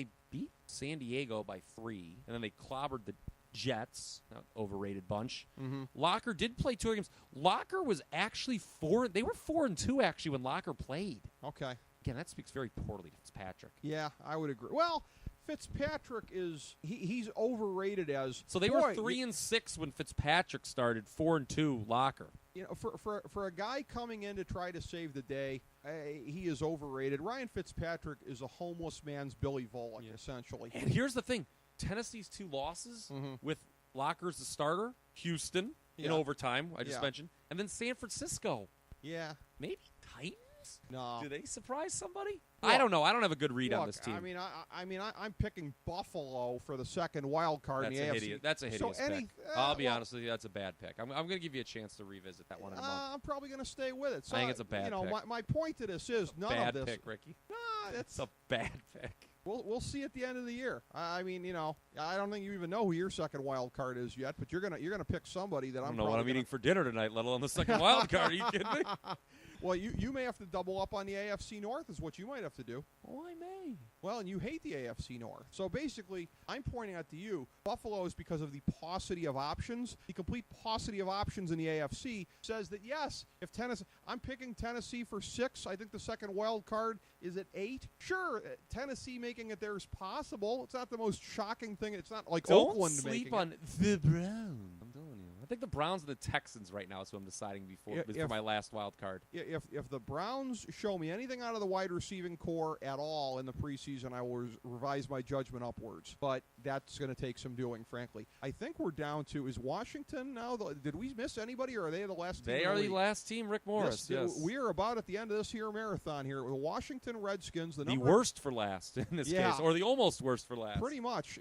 San Diego by 3, and then they clobbered the Jets, not overrated bunch. Mm-hmm. Locker did play 2 games. Locker was actually 4. They were 4-2 actually when Locker played. Okay. Again, that speaks very poorly to Fitzpatrick. Yeah, I would agree. Well, Fitzpatrick is he's overrated as. So they were 3-6 when Fitzpatrick started. 4-2 Locker. You know, for a guy coming in to try to save the day, he is overrated. Ryan Fitzpatrick is a homeless man's Billy Volek, essentially. And here's the thing: Tennessee's 2 losses with Locker as the starter, Houston in overtime. I just mentioned, and then San Francisco. Yeah, maybe Titans. No. Do they surprise somebody? Look, I don't know. I don't have a good read on this team. I'm picking Buffalo for the second wild card in the AFC. That's a hideous pick. I'll be honest with you. That's a bad pick. I'm going to give you a chance to revisit that one in a month. I'm probably going to stay with it. So, I think it's a bad pick. My point to this is none of this. Bad pick, Ricky. It's a bad pick. We'll see at the end of the year. I don't think you even know who your second wild card is yet, but you're gonna pick somebody that I don't know what I'm eating for dinner tonight, let alone the second wild card. Are you kidding me? Well, you may have to double up on the AFC North is what you might have to do. Oh, I may. Well, and you hate the AFC North. So basically, I'm pointing out to you, Buffalo is because of the paucity of options. The complete paucity of options in the AFC says that, yes, if Tennessee, I'm picking Tennessee for 6. I think the second wild card is at 8. Sure, Tennessee making it there is possible. It's not the most shocking thing. It's not like Oakland making it. Don't sleep on the Browns. I'm telling you. I think the Browns and the Texans right now is who I'm deciding for my last wild card. If the Browns show me anything out of the wide receiving core at all in the preseason, I will revise my judgment upwards. But that's going to take some doing, frankly. I think we're down to, is Washington now? Did we miss anybody, or are they the last team? They are the last team, Rick Morris. Yes. We are about at the end of this here marathon here. The Washington Redskins. The worst for last in this case, or the almost worst for last. Pretty much.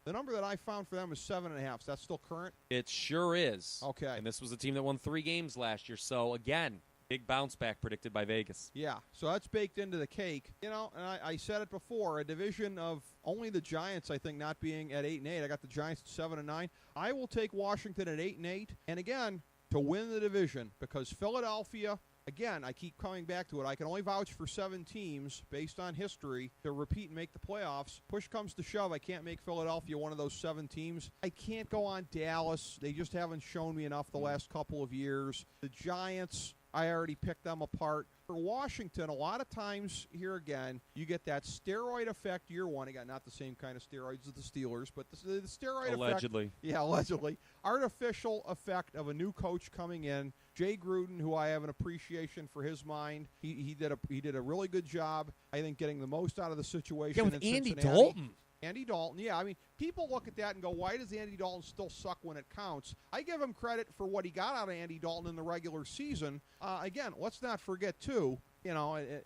The number that I found for them is 7.5. So that's still current? It sure is. Okay. And this was a team that won 3 games last year. So, again, big bounce back predicted by Vegas. Yeah, so that's baked into the cake. And I said it before, a division of only the Giants, I think, not being at 8-8. I got the Giants at 7-9. I will take Washington at 8-8. And, again, to win the division, because Philadelphia, again, I keep coming back to it. I can only vouch for 7 teams based on history to repeat and make the playoffs. Push comes to shove, I can't make Philadelphia one of those 7 teams. I can't go on Dallas. They just haven't shown me enough the last couple of years. The Giants, I already picked them apart. For Washington, a lot of times here again, you get that steroid effect year one. Again, not the same kind of steroids as the Steelers, but the steroid allegedly. Effect. Yeah, allegedly. Artificial effect of a new coach coming in. Jay Gruden, who I have an appreciation for his mind, he did a really good job, I think, getting the most out of the situation. Yeah, with in Andy Cincinnati. Dalton. Andy Dalton, yeah. I mean, people look at that and go, why does Andy Dalton still suck when it counts? I give him credit for what he got out of Andy Dalton in the regular season. Again, let's not forget, too,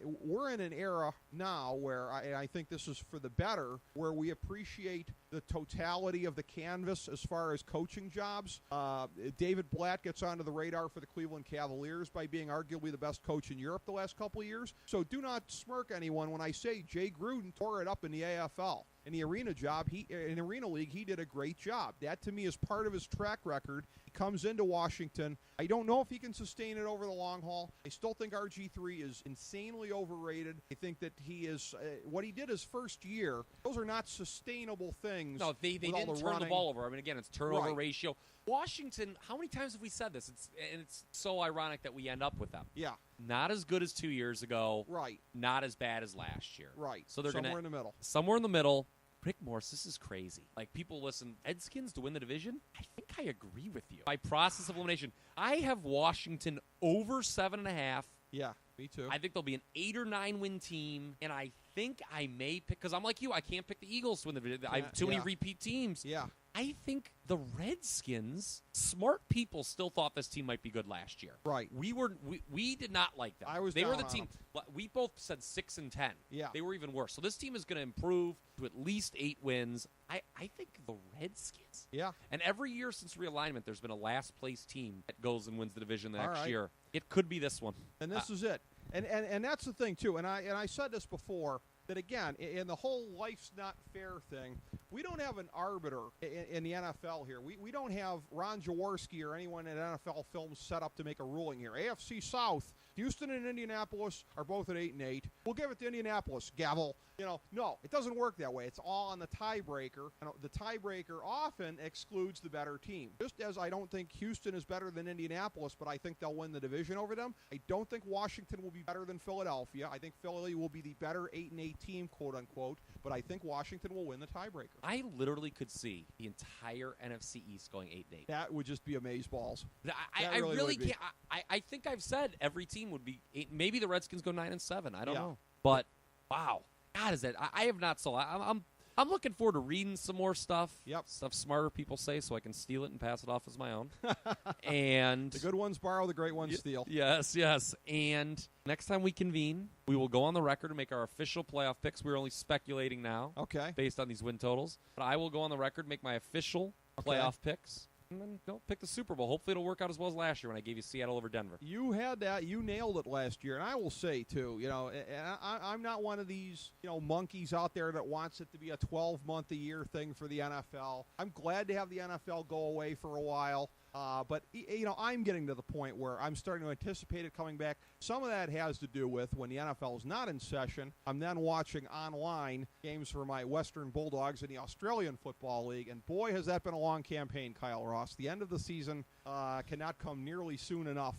we're in an era now where I think this is for the better, where we appreciate the totality of the canvas as far as coaching jobs. David Blatt gets onto the radar for the Cleveland Cavaliers by being arguably the best coach in Europe the last couple of years. So do not smirk anyone when I say Jay Gruden tore it up in the AFL. In the arena league, he did a great job. That, to me, is part of his track record. He comes into Washington. I don't know if he can sustain it over the long haul. I still think RG3 is insanely overrated. I think that he is what he did his first year. Those are not sustainable things. No, they didn't turn the ball over. I mean, again, it's turnover ratio. Washington, how many times have we said this? It's so ironic that we end up with them. Yeah. Not as good as 2 years ago. Right. Not as bad as last year. Right. So they're somewhere in the middle. Somewhere in the middle. Rick Morris, this is crazy. Like, people listen, Redskins to win the division? I think I agree with you. By process of elimination, I have Washington over 7.5. Yeah, me too. I think they'll be an 8 or 9 win team, and I think I may pick, because I'm like you, I can't pick the Eagles to win the division. I have too many repeat teams. Yeah. I think the Redskins, smart people still thought this team might be good last year. Right. We did not like them. They were the team. We both said 6 and 10. Yeah. They were even worse. So this team is going to improve to at least 8 wins. I think the Redskins. Yeah. And every year since realignment, there's been a last place team that goes and wins the division the next year. It could be this one. And this is it. And that's the thing too. And I said this before. That, again, in the whole life's not fair thing, we don't have an arbiter in the NFL here. We don't have Ron Jaworski or anyone at NFL Films set up to make a ruling here. AFC South, Houston and Indianapolis are both at 8-8. We'll give it to Indianapolis. Gavel. No, it doesn't work that way. It's all on the tiebreaker. The tiebreaker often excludes the better team. Just as I don't think Houston is better than Indianapolis, but I think they'll win the division over them. I don't think Washington will be better than Philadelphia. I think Philly will be the better 8-8 team, quote unquote. But I think Washington will win the tiebreaker. I literally could see the entire NFC East going 8-8. That would just be amazeballs. I really can't. I think I've said every team would be 8. Maybe the Redskins go 9-7. I don't know. But wow. God, is that I have not sold. I'm looking forward to reading some more stuff. Yep. Stuff smarter people say, so I can steal it and pass it off as my own. And the good ones borrow, the great ones steal. Yes. And next time we convene, we will go on the record and make our official playoff picks. We're only speculating now, based on these win totals. But I will go on the record, make my official playoff picks. And then pick the Super Bowl. Hopefully it'll work out as well as last year when I gave you Seattle over Denver. You had that. You nailed it last year. And I will say, too, I'm not one of these, monkeys out there that wants it to be a 12-month-a-year thing for the NFL. I'm glad to have the NFL go away for a while. But I'm getting to the point where I'm starting to anticipate it coming back. Some of that has to do with when the NFL is not in session, I'm then watching online games for my Western Bulldogs in the Australian Football League. And boy, has that been a long campaign, Kyle Ross. The end of the season cannot come nearly soon enough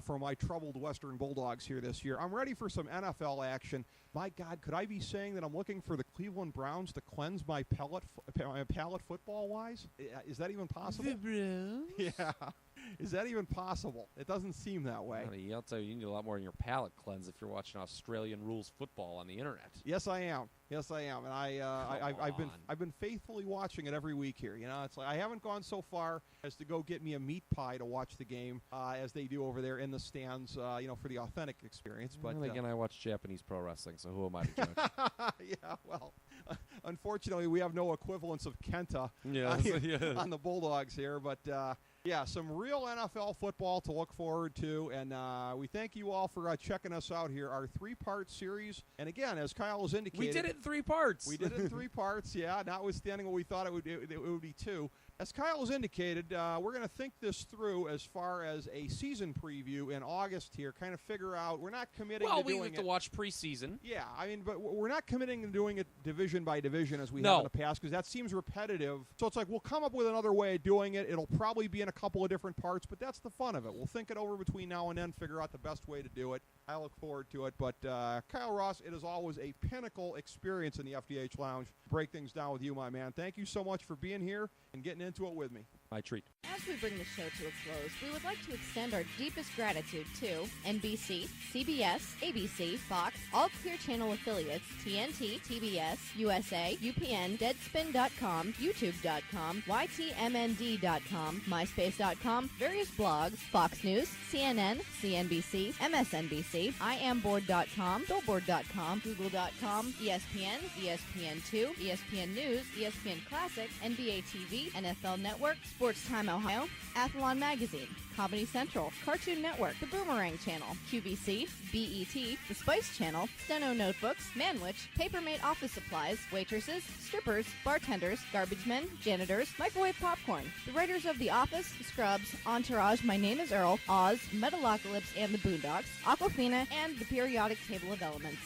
for my troubled Western Bulldogs here this year. I'm ready for some NFL action. My God, could I be saying that I'm looking for the Cleveland Browns to cleanse my palate football-wise? Is that even possible? The Browns? Yeah. Is that even possible? It doesn't seem that way. I'll tell you, you need a lot more in your palate cleanse if you're watching Australian rules football on the internet. Yes, I am. And I've been faithfully watching it every week here. It's like I haven't gone so far as to go get me a meat pie to watch the game as they do over there in the stands, for the authentic experience. But again, I watch Japanese pro wrestling, so who am I to judge? Yeah, well, unfortunately, we have no equivalence of Kenta on the Bulldogs here, but. Yeah, some real NFL football to look forward to, and we thank you all for checking us out here. Our 3-part series, and again, as Kyle has indicated, we did it in 3 parts. We did it in 3 parts, yeah, notwithstanding what we thought it would be 2. As Kyle has indicated, we're going to think this through as far as a season preview in August here, kind of figure out. We're not committing to doing it. Well, we have to watch preseason. Yeah, but we're not committing to doing it division by division as we have in the past, because that seems repetitive. So it's like we'll come up with another way of doing it. It'll probably be in a couple of different parts, but that's the fun of it. We'll think it over between now and then, figure out the best way to do it. I look forward to it. But Kyle Ross, it is always a pinnacle experience in the FDH Lounge. Break things down with you, my man. Thank you so much for being here and getting into it with me. my treat. As we bring the show to a close, we would like to extend our deepest gratitude to NBC, CBS, ABC, Fox, all Clear Channel affiliates, TNT, TBS, USA, UPN, Deadspin.com, YouTube.com, YTMND.com, MySpace.com, various blogs, Fox News, CNN, CNBC, MSNBC, IamBoard.com, Billboard.com, Google.com, ESPN, ESPN2, ESPN News, ESPN Classic, NBA TV, NFL Network, Sports Time Ohio, Athlon Magazine, Comedy Central, Cartoon Network, The Boomerang Channel, QVC, BET, The Spice Channel, Steno Notebooks, Manwich, Papermate Office Supplies, waitresses, strippers, bartenders, garbage men, janitors, microwave popcorn, the writers of The Office, Scrubs, Entourage, My Name is Earl, Oz, Metalocalypse and the Boondocks, Aquafina, and the periodic table of elements.